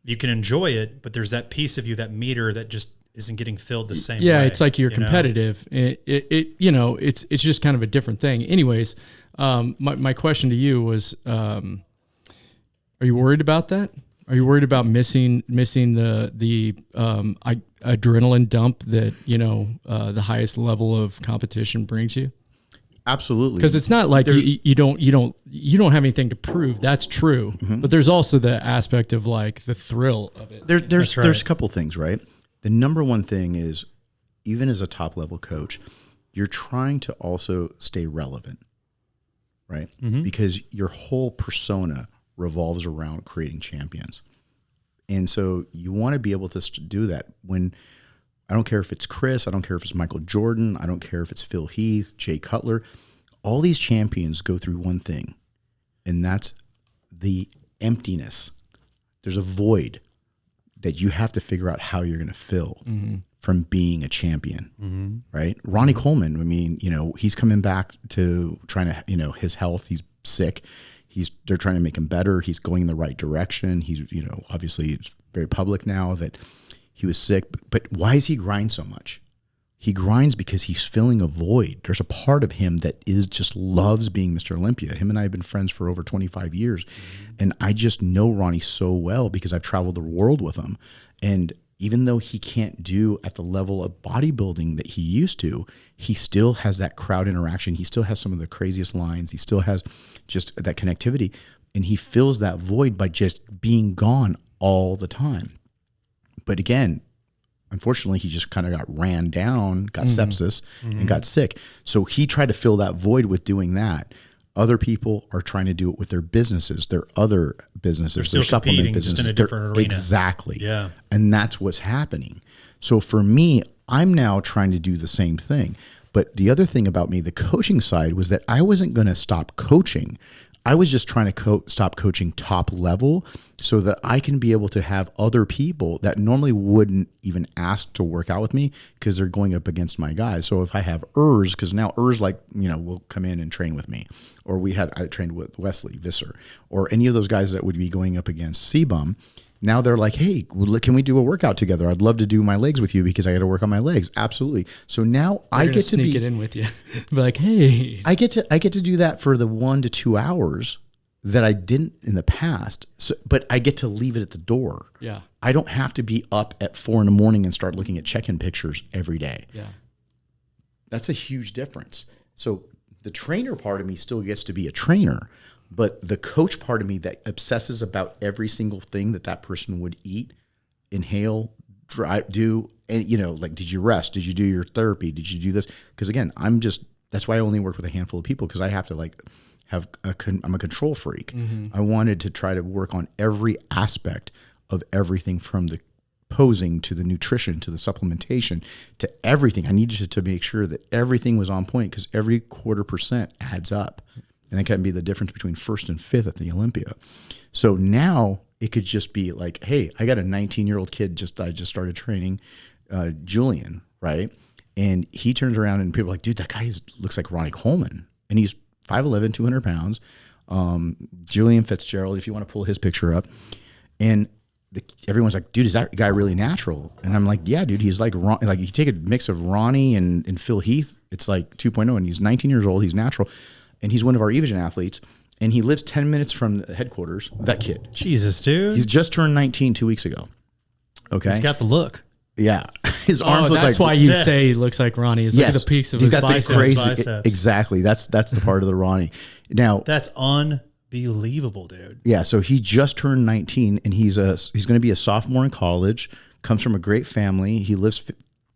you can enjoy it, but there's that piece of you, that meter, that just isn't getting filled the same way. Yeah, it's like you're competitive. It's just kind of a different thing. Anyways, my question to you was, are you worried about that? Are you worried about missing the adrenaline dump that the highest level of competition brings you? Absolutely. Because it's not like you don't have anything to prove. That's true. But there's also the aspect of like the thrill of it. There's a couple things, right? The number one thing is, even as a top level coach, you're trying to also stay relevant, right? Because your whole persona revolves around creating champions. And so you want to be able to do that when, I don't care if it's Chris, I don't care if it's Michael Jordan, I don't care if it's Phil Heath, Jay Cutler, all these champions go through one thing, and that's the emptiness. There's a void that you have to figure out how you're going to fill from being a champion, right? Ronnie Coleman, I mean, he's coming back to trying to, his health, he's sick. They're trying to make him better. He's going in the right direction. He's, obviously it's very public now that he was sick, but why does he grind so much? He grinds because he's filling a void. There's a part of him that just loves being Mr. Olympia. Him and I have been friends for over 25 years. And I just know Ronnie so well because I've traveled the world with him. And even though he can't do at the level of bodybuilding that he used to, he still has that crowd interaction. He still has some of the craziest lines. He still has just that connectivity. And he fills that void by just being gone all the time. But again, unfortunately, he just kind of got ran down, got sepsis, and got sick. So he tried to fill that void with doing that. Other people are trying to do it with their businesses, their other businesses, their supplement businesses. Just in a different arena. Exactly. Yeah. And that's what's happening. So for me, I'm now trying to do the same thing. But the other thing about me, the coaching side, was that I wasn't going to stop coaching. I was just trying to stop coaching top level so that I can be able to have other people that normally wouldn't even ask to work out with me because they're going up against my guys. So if I have because now will come in and train with me, or I trained with Wesley Visser, or any of those guys that would be going up against C-Bum. Now they're like, hey, can we do a workout together? I'd love to do my legs with you because I got to work on my legs. Absolutely. So now I get to sneak it in with you. Be like, hey, I get to do that for the 1 to 2 hours that I didn't in the past. So, but I get to leave it at the door. Yeah. I don't have to be up at 4 a.m. and start looking at check-in pictures every day. Yeah. That's a huge difference. So the trainer part of me still gets to be a trainer, but the coach part of me that obsesses about every single thing that person would eat, inhale, do, and did you rest? Did you do your therapy? Did you do this? Because again, that's why I only work with a handful of people, because I have to I'm a control freak. I wanted to try to work on every aspect of everything, from the posing to the nutrition to the supplementation to everything. I needed to make sure that everything was on point, because every 0.25% adds up. And that can be the difference between 1st and 5th at the Olympia. So now it could just be like, hey, I got a 19-year-old kid I just started training, Julian, right? And he turns around and people are like, dude, that guy looks like Ronnie Coleman. And he's 5'11", 200 pounds. Julian Fitzgerald, if you want to pull his picture up. And everyone's like, dude, is that guy really natural? And I'm like, yeah, dude, he's like you take a mix of Ronnie and Phil Heath, it's like 2.0, and he's 19 years old, he's natural. And he's one of our Evogen athletes. and he lives 10 minutes from the headquarters. That kid. Jesus, dude. He's just turned 19 2 weeks ago. Okay. He's got the look. Yeah. His arms look like. That's why you say he looks like Ronnie. Is look at the peaks of his biceps. Exactly. That's the part of the Ronnie. Now that's unbelievable, dude. Yeah. So he just turned 19, and he's going to be a sophomore in college. Comes from a great family. He lives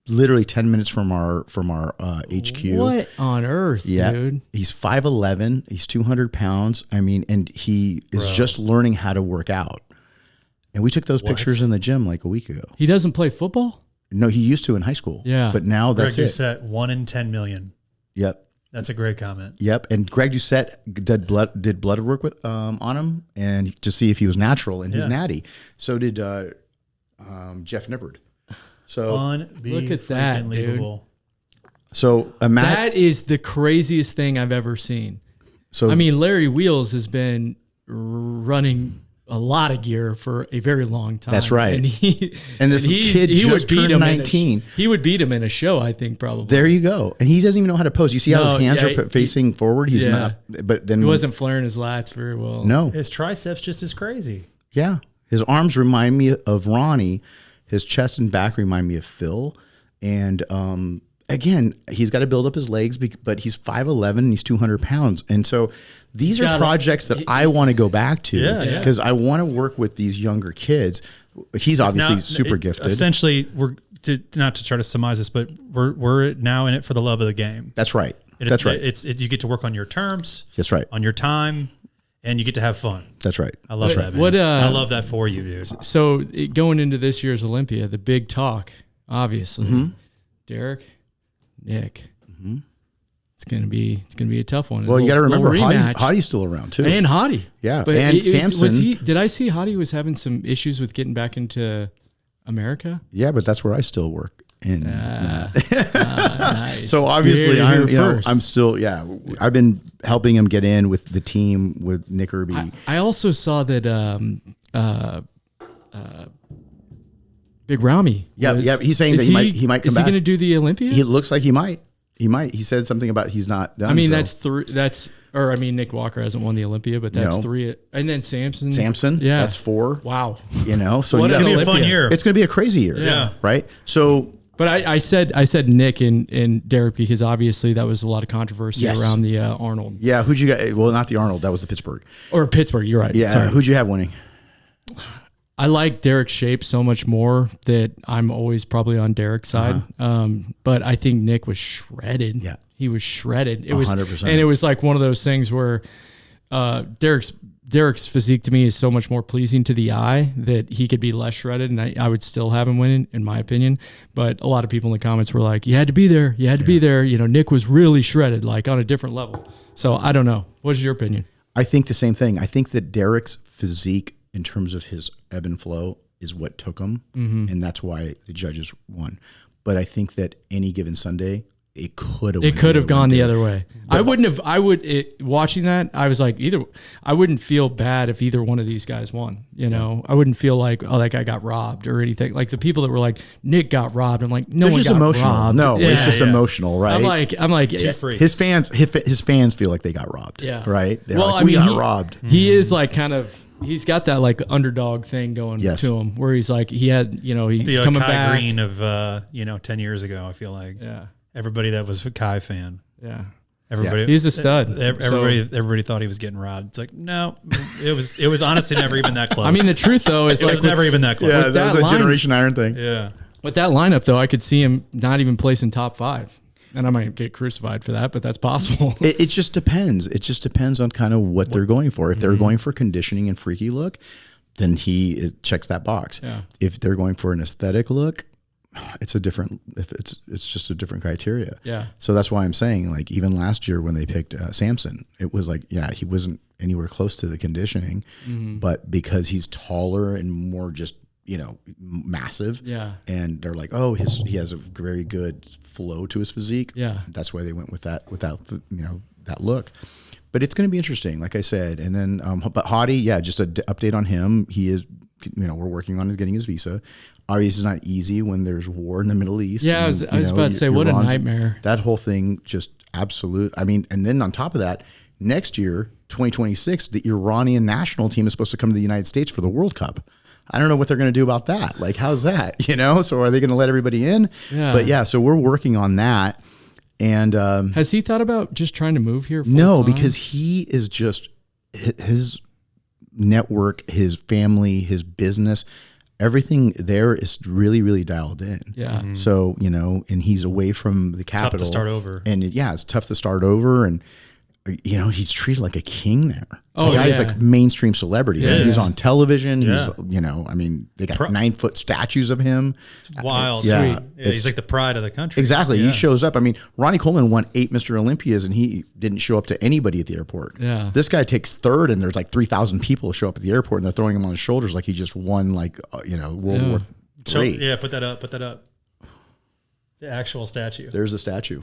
literally 10 minutes from our HQ. What on earth, dude? He's 5'11". He's 200 pounds. I mean, and he is just learning how to work out. And we took those pictures in the gym like a week ago. He doesn't play football? No, he used to in high school. Yeah. But now that's Greg it. Doucette, 1 in 10 million. Yep. That's a great comment. Yep. And Greg Doucette did blood work with on him and to see if he was natural, and he's natty. So did Jeff Nippard. So look at that, dude. So that is the craziest thing I've ever seen. So I mean, Larry Wheels has been running a lot of gear for a very long time. That's right. And this kid just turned 19. He would beat him in a show, I think, probably. There you go. And he doesn't even know how to pose. You see how his hands are facing forward? He's not. But then he wasn't flaring his lats very well. No. His triceps just as crazy. Yeah. His arms remind me of Ronnie. His chest and back remind me of Phil. And again, he's got to build up his legs, but he's 5'11", and he's 200 pounds. And so these are projects that I want to go back to because I want to work with these younger kids. He's obviously super gifted. Essentially, not to try to surmise this, but we're now in it for the love of the game. That's right. That's right. You get to work on your terms. That's right. On your time. And you get to have fun. That's right. I love that, man. I love that for you, dude. So going into this year's Olympia, the big talk, obviously, Derek, Nick. It's gonna be a tough one. Well, you got to remember, Hadi's still around too, and Hadi. Yeah, but and Samson. Did I see Hadi was having some issues with getting back into America? Yeah, but that's where I still work. Nice. So obviously, I'm still. Yeah, I've been helping him get in with the team with Nick Irby. I also saw that Big Rami. Yeah. He's saying that he might come back. Is he going to do the Olympia? He looks like he might. He said something about he's not done. I mean, Nick Walker hasn't won the Olympia, but that's 3. And then Samson, that's 4. Wow. So it's going to be a fun year. It's going to be a crazy year. Yeah. Right. So. But I said Nick and Derek because obviously that was a lot of controversy around the Arnold. Yeah. Who'd you got? Well, not the Arnold. That was the Pittsburgh. Or Pittsburgh. You're right. Yeah. Sorry. Who'd you have winning? I like Derek's shape so much more that I'm always probably on Derek's side. But I think Nick was shredded. Yeah. He was shredded. It 100%. was, and it was like one of those things where Derek's physique to me is so much more pleasing to the eye that he could be less shredded, and I would still have him winning, in my opinion. But a lot of people in the comments were like, "You had to be there. You had to be there." Nick was really shredded, like on a different level. So I don't know. What's your opinion? I think the same thing. I think that Derek's physique, in terms of his ebb and flow, is what took him, and that's why the judges won. But I think that any given Sunday, it could have gone the other way. Watching that, I was like, I wouldn't feel bad if either one of these guys won. I wouldn't feel like, oh, that guy got robbed or anything. Like the people that were like, Nick got robbed. I'm like, no one got robbed. No, it's just emotional, right? I'm like, his fans feel like they got robbed. Yeah. Right. They're we got robbed. He is like kind of. He's got that like underdog thing going to him, where he's like he's coming back. Green of 10 years ago. I feel like everybody that was a Kai fan, everybody he's a stud. Everybody thought he was getting robbed. It's like no, it was honestly never even that close. I mean, the truth though is it was never even that close. Yeah, that was a Generation Iron thing. Yeah, with that lineup though, I could see him not even placing top 5. And I might get crucified for that, but that's possible. It just depends. It just depends on kind of what they're going for. If they're going for conditioning and freaky look, then he checks that box. Yeah. If they're going for an aesthetic look, it's just a different criteria. Yeah. So that's why I'm saying, like, even last year when they picked Samson, it was like, he wasn't anywhere close to the conditioning, but because he's taller and more just massive. Yeah. And they're like, oh, he has a very good flow to his physique. Yeah. That's why they went with that, that look. But it's going to be interesting, like I said. And then, but Hadi, just an update on him. He is, we're working on getting his visa. Obviously, it's not easy when there's war in the Middle East. Yeah, and, I was about to say, what a nightmare. That whole thing, just absolute. I mean, and then on top of that, next year, 2026, the Iranian national team is supposed to come to the United States for the World Cup. I don't know what they're going to do about that. Like, how's that? You know, so are they going to let everybody in? Yeah. But yeah, so we're working on that. And has he thought about just trying to move here? No, because he is just his network, his family, his business, everything there is really, really dialed in. Yeah. Mm-hmm. So, you know, and he's away from the capital. Tough to start over. And it's tough to start over. And, you know, he's treated like a king there. Oh, the guy's yeah. like mainstream celebrity. Yeah. He's on television. Yeah. He's, you know, I mean, they got 9-foot statues of him. Wild. Yeah. Sweet. Yeah, he's like the pride of the country. Exactly. Yeah. He shows up. I mean, Ronnie Coleman won 8 Mr. Olympias and he didn't show up to anybody at the airport. Yeah. This guy takes third and there's like 3,000 people show up at the airport and they're throwing him on his shoulders like he just won like, you know, World War III. Yeah, put that up. Put that up. The actual statue. There's the statue.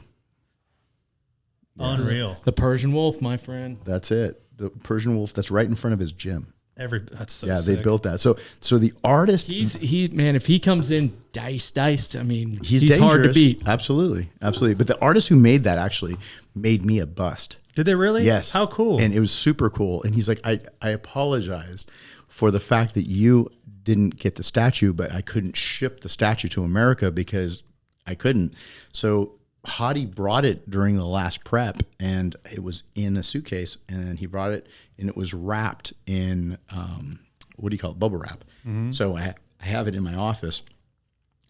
Unreal. The Persian wolf, my friend. That's it. The Persian wolf that's right in front of his gym. That's so Yeah, sick. they built that. So the artist, Man, if he comes in diced, I mean, he's dangerous. hard to beat. Absolutely. But the artist who made that actually made me a bust. Did they really? Yes. How cool. And it was super cool. And he's like, I apologize for the fact that you didn't get the statue, but I couldn't ship the statue to America because I couldn't. So Hadi brought it during the last prep and it was in a suitcase and he brought it and it was wrapped in, what do you call it? Bubble wrap. Mm-hmm. So I have it in my office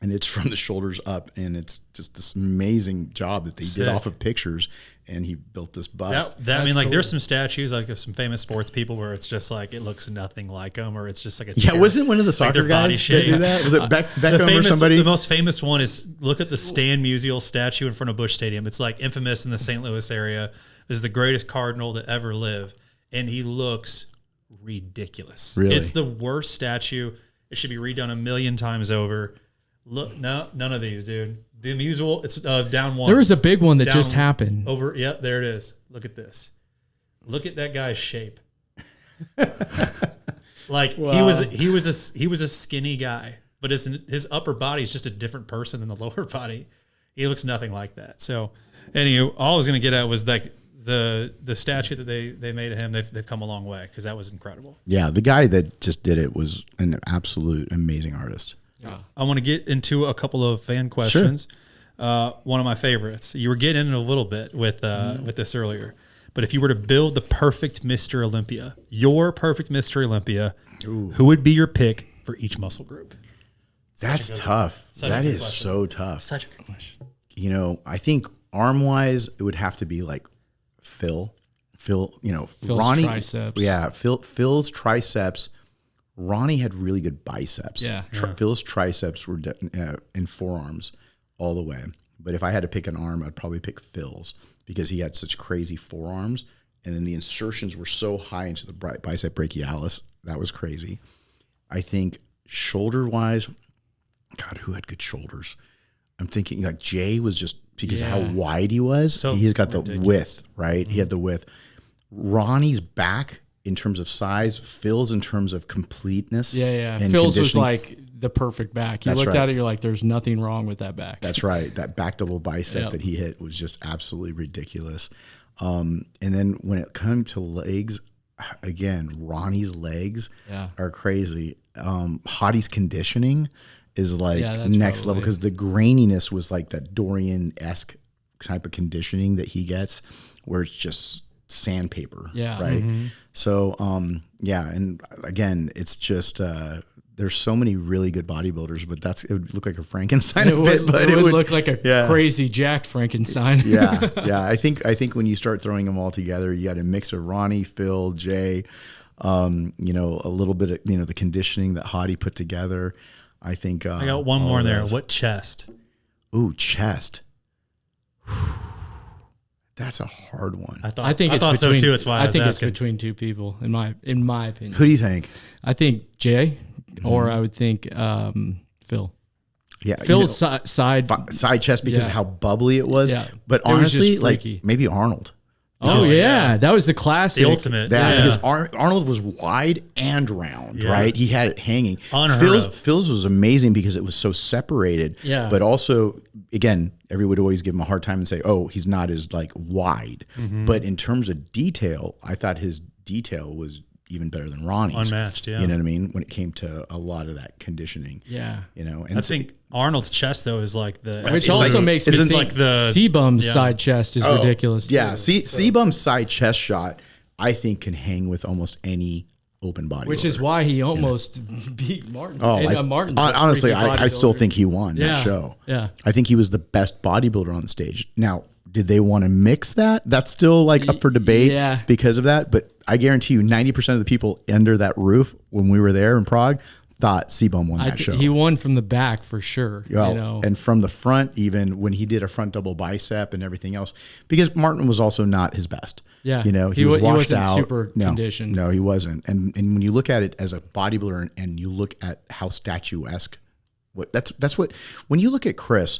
and it's from the shoulders up and it's just this amazing job that they did off of pictures and he built this bust. I mean, like there's some statues like of some famous sports people where it's just like, it looks nothing like them or it's just like a Yeah, wasn't one of the soccer their body guys shape. that do that? Was it Beckham or somebody? The most famous one is look at the Stan Musial statue in front of Busch Stadium. It's like infamous in the St. Louis area. This is the greatest Cardinal to ever live. And he looks ridiculous. Really? It's the worst statue. It should be redone 1,000,000 times over. Look, no, none of these, dude. The Musial, it's down one. There was a big one that Down just happened. Over, yep, there it is. Look at this. Look at that guy's shape. Like he was a skinny guy, but his upper body is just a different person than the lower body. He looks nothing like that. So, anyway, all I was gonna get at was like the statue that they made of him. They've come a long way because that was incredible. Yeah, the guy that just did it was an absolute amazing artist. I want to get into a couple of fan questions. Sure. One of my favorites. You were getting in a little bit with this earlier, but if you were to build the perfect Mr. Olympia, your perfect Mr. Olympia, who would be your pick for each muscle group? That's tough. That is so tough. Such a good question. You know, I think arm wise, it would have to be like Phil, you know, Phil's Ronnie. triceps. Yeah, Phil's triceps. Ronnie had really good biceps. Yeah. Phil's triceps were in forearms all the way. But if I had to pick an arm, I'd probably pick Phil's because he had such crazy forearms. And then the insertions were so high into the bicep brachialis. That was crazy. I think shoulder-wise, God, who had good shoulders? I'm thinking like Jay was just because of how wide he was. So he's got the ridiculous. width, right? He had the width. Ronnie's back in terms of size, Phil's in terms of completeness. Yeah. and Phil's was conditioning. like the perfect back. You That's looked right. at it, you're like, there's nothing wrong with that back. That's right. That back double bicep Yep. that he hit was just absolutely ridiculous. And then when it came to legs, again, Ronnie's legs are crazy. Hadi's conditioning is like that's next probably level because the graininess was like that Dorian-esque type of conditioning that he gets where it's just sandpaper. Yeah. Right. So, and again, it's just, there's so many really good bodybuilders, but it would look like a Frankenstein It a bit, would, but it would look like a crazy jacked Frankenstein. yeah. I think when you start throwing them all together, you got a mix of Ronnie, Phil, Jay, you know, a little bit of, you know, the conditioning that Hadi put together. I think I got one more in there. those. What chest? Ooh, chest. That's a hard one. I think it's thought between, so too. That's why I was think asking. it's between two people in my opinion. Who do you think? I think Jay, or I would think Phil. Yeah, Phil's side chest because of how bubbly it was. Yeah. But It was honestly, just like freaky. maybe Arnold. Oh yeah, that was the classic. The ultimate. Because Arnold was wide and round, right? He had it hanging. Unheard of. Phil's was amazing because it was so separated. Yeah. But also, again, everyone would always give him a hard time and say, "Oh, he's not as like wide." But in terms of detail, I thought his detail was even better than Ronnie's. Unmatched, yeah. You know what I mean? When it came to a lot of that conditioning. Yeah. You know, and I think Arnold's chest though is like the Which it's also like, makes me it's think like the C-Bum's side chest is ridiculous. Yeah, too. C-Bum's side chest shot, I think, can hang with almost any open body. Which is why he almost beat Martin. Oh, and, Martin's a honestly, freaky I still bodybuilder. think he won Yeah, that show. yeah. I think he was the best bodybuilder on the stage. Now, did they want to mix that? That's still like up for debate because of that. But I guarantee you 90% of the people under that roof when we were there in Prague thought C-Bum won that show. He won from the back for sure. Well, you know? And from the front, even when he did a front double bicep and everything else, because Martin was also not his best. Yeah. You know, he was washed wasn't out. super conditioned. No, he wasn't. And when you look at it as a bodybuilder and you look at how statuesque, that's what, when you look at Chris,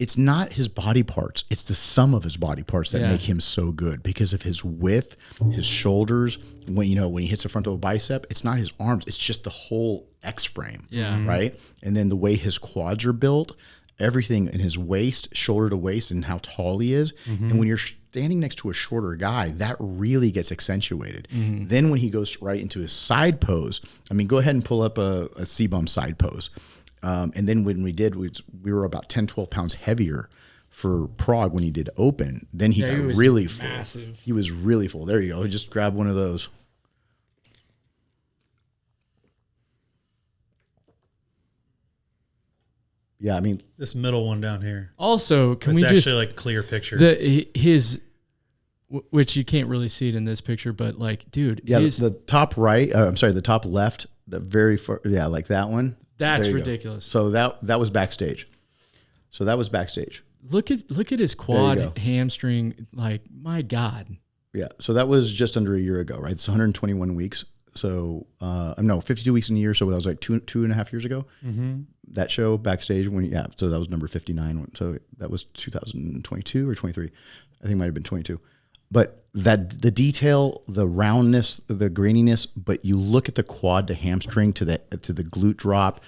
it's not his body parts. It's the sum of his body parts that make him so good because of his width, his shoulders. When he hits the front of a bicep, it's not his arms. It's just the whole X frame. Yeah. Right. And then the way his quads are built, everything in his waist, shoulder to waist, and how tall he is. And when you're standing next to a shorter guy, that really gets accentuated. Then when he goes right into his side pose, I mean, go ahead and pull up a C-Bum side pose. And then when we did, we were about 10, 12 pounds heavier for Prague when he did open. Then he got really massive. full. He was really full. There you go. Just grab one of those. Yeah, I mean, this middle one down here. Also, can we it's just actually like clear picture. Which you can't really see it in this picture, but like, dude, yeah, the top right. I'm sorry, the top left. The very far, like that one. That's ridiculous. Go. So that was backstage. Look at his quad hamstring. Like, my God. Yeah. So that was just under a year ago, right? It's 121 weeks. So no, 52 weeks in a year. So that was like two and a half years ago. That show backstage so that was number 59. So that was 2022 or 23. I think it might have been 22. But that the detail, the roundness, the graininess, but you look at the quad, the hamstring to the glute drop.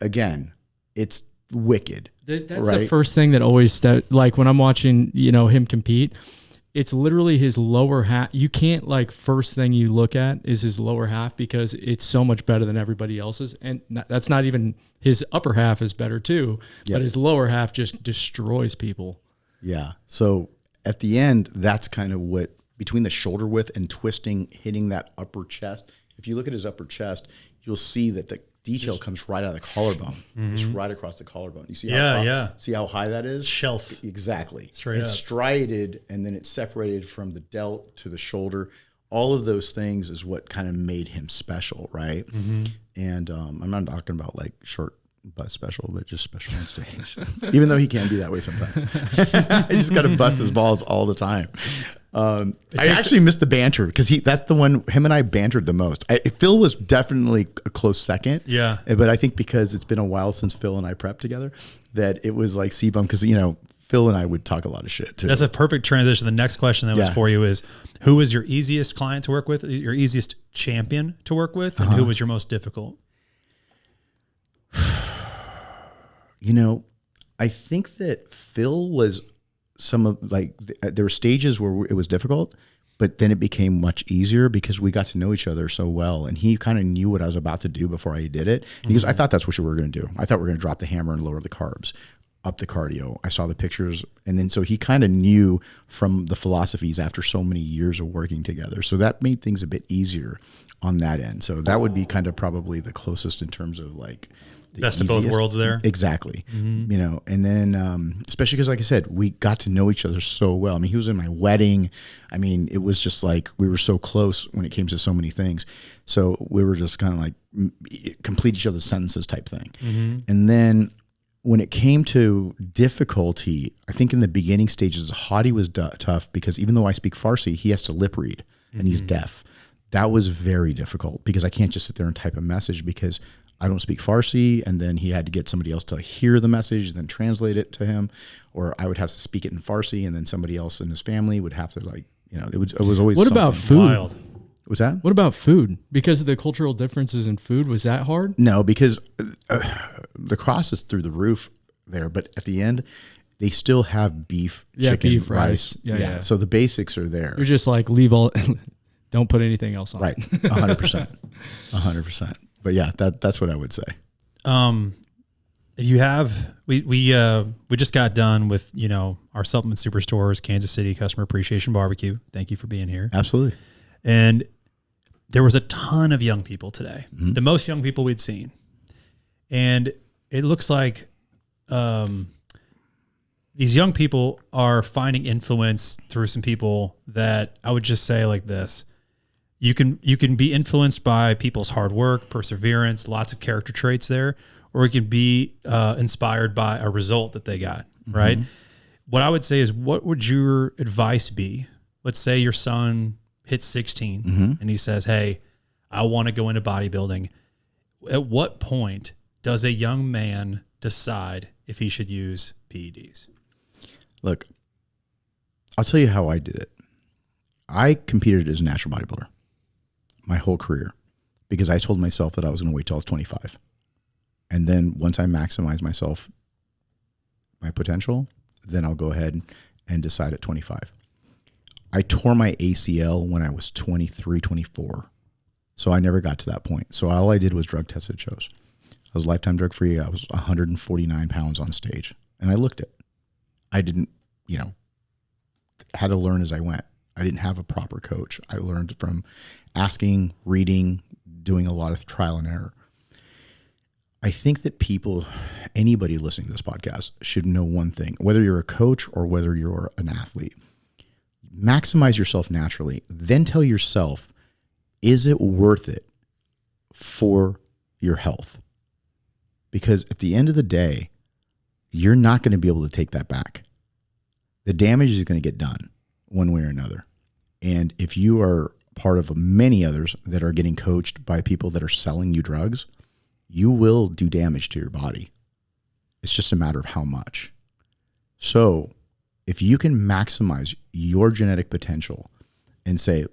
Again, it's wicked. That's right? The first thing that always like when I'm watching, him compete, it's literally his lower half. You can't first thing you look at is his lower half because it's so much better than everybody else's. And that's not even his upper half is better too, but his lower half just destroys people. Yeah. So at the end, that's kind of what between the shoulder width and twisting, hitting that upper chest. If you look at his upper chest, you'll see that the detail comes right out of the collarbone. It's right across the collarbone. You see see how high that is? Shelf. Exactly. It's striated and then it's separated from the delt to the shoulder. All of those things is what kind of made him special, right? And I'm not talking about like short butt special, but just special on stage. Even though he can be that way sometimes. He just got to bust his balls all the time. I actually missed the banter because that's the one him and I bantered the most. Phil was definitely a close second. Yeah. But I think because it's been a while since Phil and I prepped together that it was like C-Bum because, Phil and I would talk a lot of shit too. That's a perfect transition. The next question that was for you is, who was your easiest client to work with, your easiest champion to work with, and who was your most difficult? I think that Phil was there were stages where it was difficult, but then it became much easier because we got to know each other so well. And he kind of knew what I was about to do before I did it. He goes, I thought that's what we were going to do. I thought we were going to drop the hammer and lower the carbs, up the cardio. I saw the pictures. And then, so he kind of knew from the philosophies after so many years of working together. So that made things a bit easier on that end. So that would be kind of probably the closest in terms of the best of both worlds there. Exactly. And then, especially because like I said, we got to know each other so well. I mean, he was in my wedding. I mean, it was just like, we were so close when it came to so many things. So we were just kind of like complete each other's sentences type thing. And then when it came to difficulty, I think in the beginning stages, Hadi was tough because even though I speak Farsi, he has to lip read and he's deaf. That was very difficult because I can't just sit there and type a message because I don't speak Farsi, and then he had to get somebody else to hear the message and then translate it to him, or I would have to speak it in Farsi, and then somebody else in his family would have to it was always. What about food? Wild. Was that? What about food? Because of the cultural differences in food, was that hard? No, because the cost is through the roof there, but at the end, they still have beef, chicken, beef, rice. Yeah. So the basics are there. You're just like leave all Don't put anything else on. Right. 100%. 100%. But yeah, that's what I would say. You have, we just got done with, our Supplement Superstores, Kansas City Customer Appreciation Barbecue. Thank you for being here. Absolutely. And there was a ton of young people today, the most young people we'd seen. And it looks like these young people are finding influence through some people that I would just say like this. You can be influenced by people's hard work, perseverance, lots of character traits there, or you can be inspired by a result that they got, right? What I would say is, what would your advice be? Let's say your son hits 16 and he says, hey, I want to go into bodybuilding. At what point does a young man decide if he should use PEDs? Look, I'll tell you how I did it. I competed as a natural bodybuilder my whole career because I told myself that I was going to wait till I was 25. And then once I maximize myself, my potential, then I'll go ahead and decide at 25. I tore my ACL when I was 23, 24. So I never got to that point. So all I did was drug tested shows. I was lifetime drug free. I was 149 pounds on stage and I looked it. I didn't, had to learn as I went. I didn't have a proper coach. I learned from asking, reading, doing a lot of trial and error. I think that anybody listening to this podcast should know one thing, whether you're a coach or whether you're an athlete, maximize yourself naturally, then tell yourself, is it worth it for your health? Because at the end of the day, you're not going to be able to take that back. The damage is going to get done one way or another. And if you are part of many others that are getting coached by people that are selling you drugs, you will do damage to your body. It's just a matter of how much. So if you can maximize your genetic potential and say,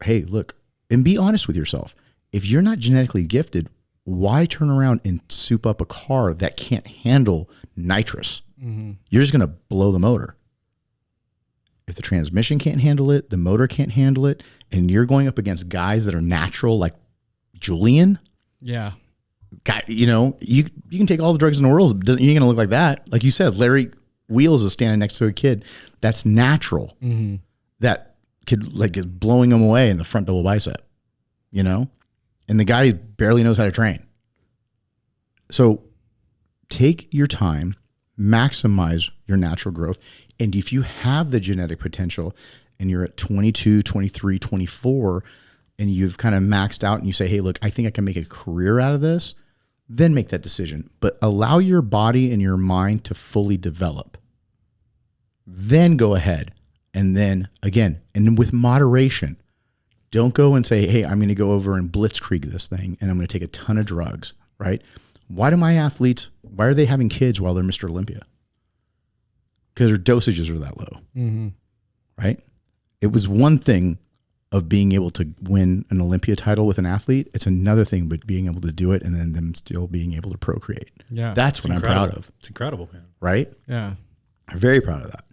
hey, look, and be honest with yourself. If you're not genetically gifted, why turn around and soup up a car that can't handle nitrous? You're just going to blow the motor. If the transmission can't handle it, the motor can't handle it, and you're going up against guys that are natural like Julian. Yeah. Guy, you can take all the drugs in the world. You ain't going to look like that. Like you said, Larry Wheels is standing next to a kid that's natural. That kid is blowing him away in the front double bicep, and the guy barely knows how to train. So take your time, maximize your natural growth. And if you have the genetic potential and you're at 22, 23, 24, and you've kind of maxed out and you say, hey, look, I think I can make a career out of this, then make that decision. But allow your body and your mind to fully develop. Then go ahead. And then again, and with moderation, don't go and say, hey, I'm going to go over and blitzkrieg this thing and I'm going to take a ton of drugs, right? Why are they having kids while they're Mr. Olympia? Because their dosages are that low, right? It was one thing of being able to win an Olympia title with an athlete. It's another thing, but being able to do it and then them still being able to procreate. Yeah. That's what I'm proud of. It's incredible, man. Right? Yeah. I'm very proud of that.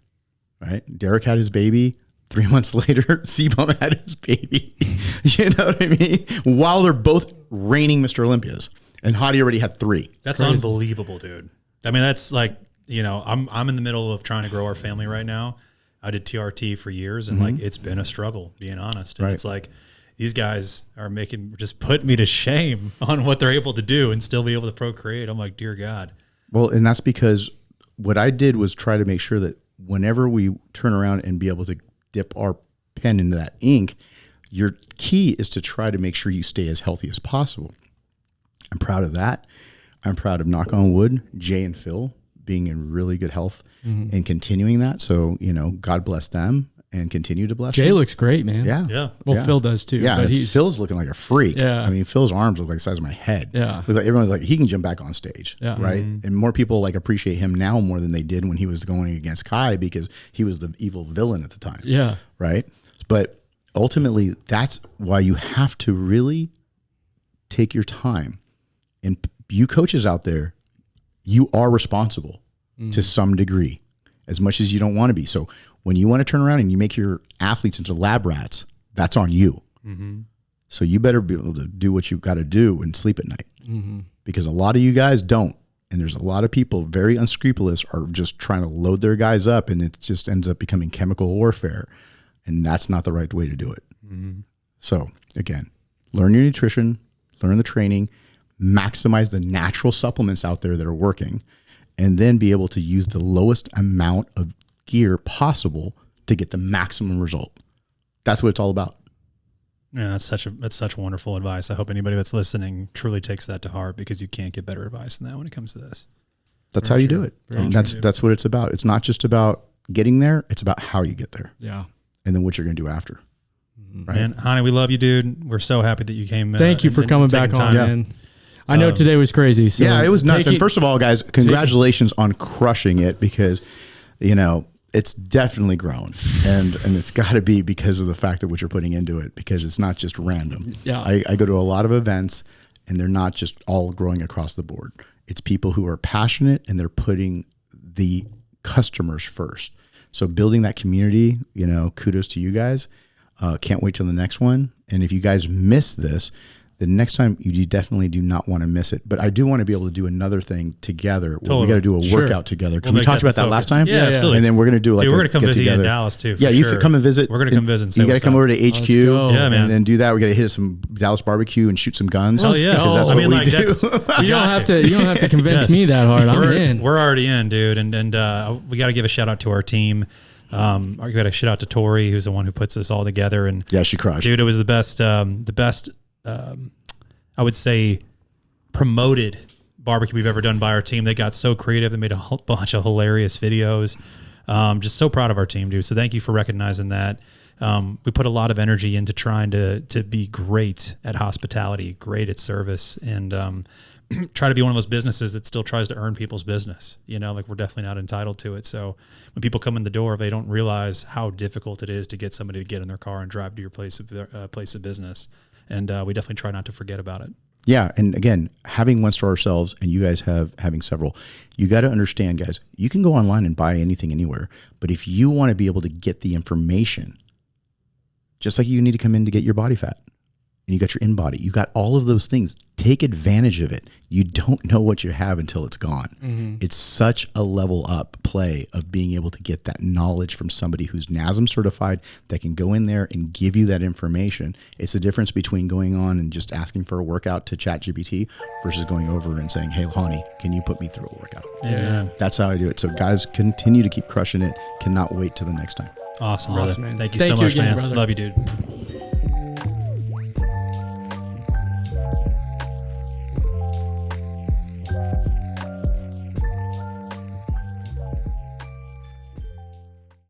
Right? Derek had his baby. 3 months later, C-Bum had his baby. You know what I mean? While they're both reigning Mr. Olympias. And Hadi already had 3. That's crazy. Unbelievable, dude. I mean, that's like, I'm in the middle of trying to grow our family right now. I did TRT for years and it's been a struggle, being honest. And it's like, these guys are just putting me to shame on what they're able to do and still be able to procreate. I'm like, dear God. Well, and that's because what I did was try to make sure that whenever we turn around and be able to dip our pen into that ink, your key is to try to make sure you stay as healthy as possible. I'm proud of that. I'm proud of, knock on wood, Jay and Phil being in really good health and continuing that. So, God bless them and continue to bless Jay them. looks great, man. Yeah. Well, Phil does too. Yeah. But Phil's looking like a freak. Yeah. I mean, Phil's arms look like the size of my head. Yeah. Everyone's like, he can jump back on stage. Yeah. Right. And more people appreciate him now more than they did when he was going against Kai because he was the evil villain at the time. Yeah. Right. But ultimately, that's why you have to really take your time. And you coaches out there, you are responsible to some degree, as much as you don't want to be. So when you want to turn around and you make your athletes into lab rats, that's on you. So you better be able to do what you've got to do and sleep at night, because a lot of you guys don't. And there's a lot of people very unscrupulous are just trying to load their guys up, and it just ends up becoming chemical warfare. And that's not the right way to do it. So again, learn your nutrition, learn the training, maximize the natural supplements out there that are working, and then be able to use the lowest amount of gear possible to get the maximum result. That's what it's all about. Yeah, that's such wonderful advice. I hope anybody that's listening truly takes that to heart, because you can't get better advice than that when it comes to this. That's how you do it. And that's what it's about. It's not just about getting there. It's about how you get there. Yeah. And then what you're going to do after. Right? Man, Hany, we love you, dude. We're so happy that you came. Thank you for coming back on, man. I know today was crazy. So yeah, it was nuts. And first of all, guys, congratulations on crushing it, because, it's definitely grown, and it's got to be because of the fact that what you're putting into it, because it's not just random. Yeah. I go to a lot of events, and they're not just all growing across the board. It's people who are passionate, and they're putting the customers first. So building that community, kudos to you guys. Can't wait till the next one. And if you guys miss this, the next time you definitely do not want to miss it. But I do want to be able to do another thing together. Totally. We got to do a workout together. Because we talked about that last time. Yeah, absolutely. And then we're going to do we're going to come visit you in Dallas too. Yeah, you come and visit. We're going to come visit. You got to come over to HQ. Yeah, man. And then do that. We got to hit some Dallas barbecue and shoot some guns. Oh yeah, because that's what we do. You don't have to convince me that hard. I'm in. We're already in, dude. And we got to give a shout out to our team. I got to shout out to Tori, who's the one who puts this all together. And yeah, she crushed. Dude, it was the best. I would say promoted barbecue we've ever done by our team. They got so creative. They made a bunch of hilarious videos. Just so proud of our team, dude. So thank you for recognizing that. We put a lot of energy into trying to be great at hospitality, great at service, and try to be one of those businesses that still tries to earn people's business. Like we're definitely not entitled to it. So when people come in the door, they don't realize how difficult it is to get somebody to get in their car and drive to your place of business. And we definitely try not to forget about it. Yeah. And again, having one store ourselves, and you guys having several, you got to understand, guys, you can go online and buy anything anywhere. But if you want to be able to get the information, just like you need to come in to get your body fat, and you got your InBody, you got all of those things, take advantage of it. You don't know what you have until it's gone. It's such a level up play of being able to get that knowledge from somebody who's NASM certified, that can go in there and give you that information. It's the difference between going on and just asking for a workout to ChatGPT versus going over and saying, hey, Hany, can you put me through a workout? Yeah. That's how I do it. So guys, continue to keep crushing it. Cannot wait till the next time. Awesome, brother. Man. Thank you so much, man. Brother. Love you, dude.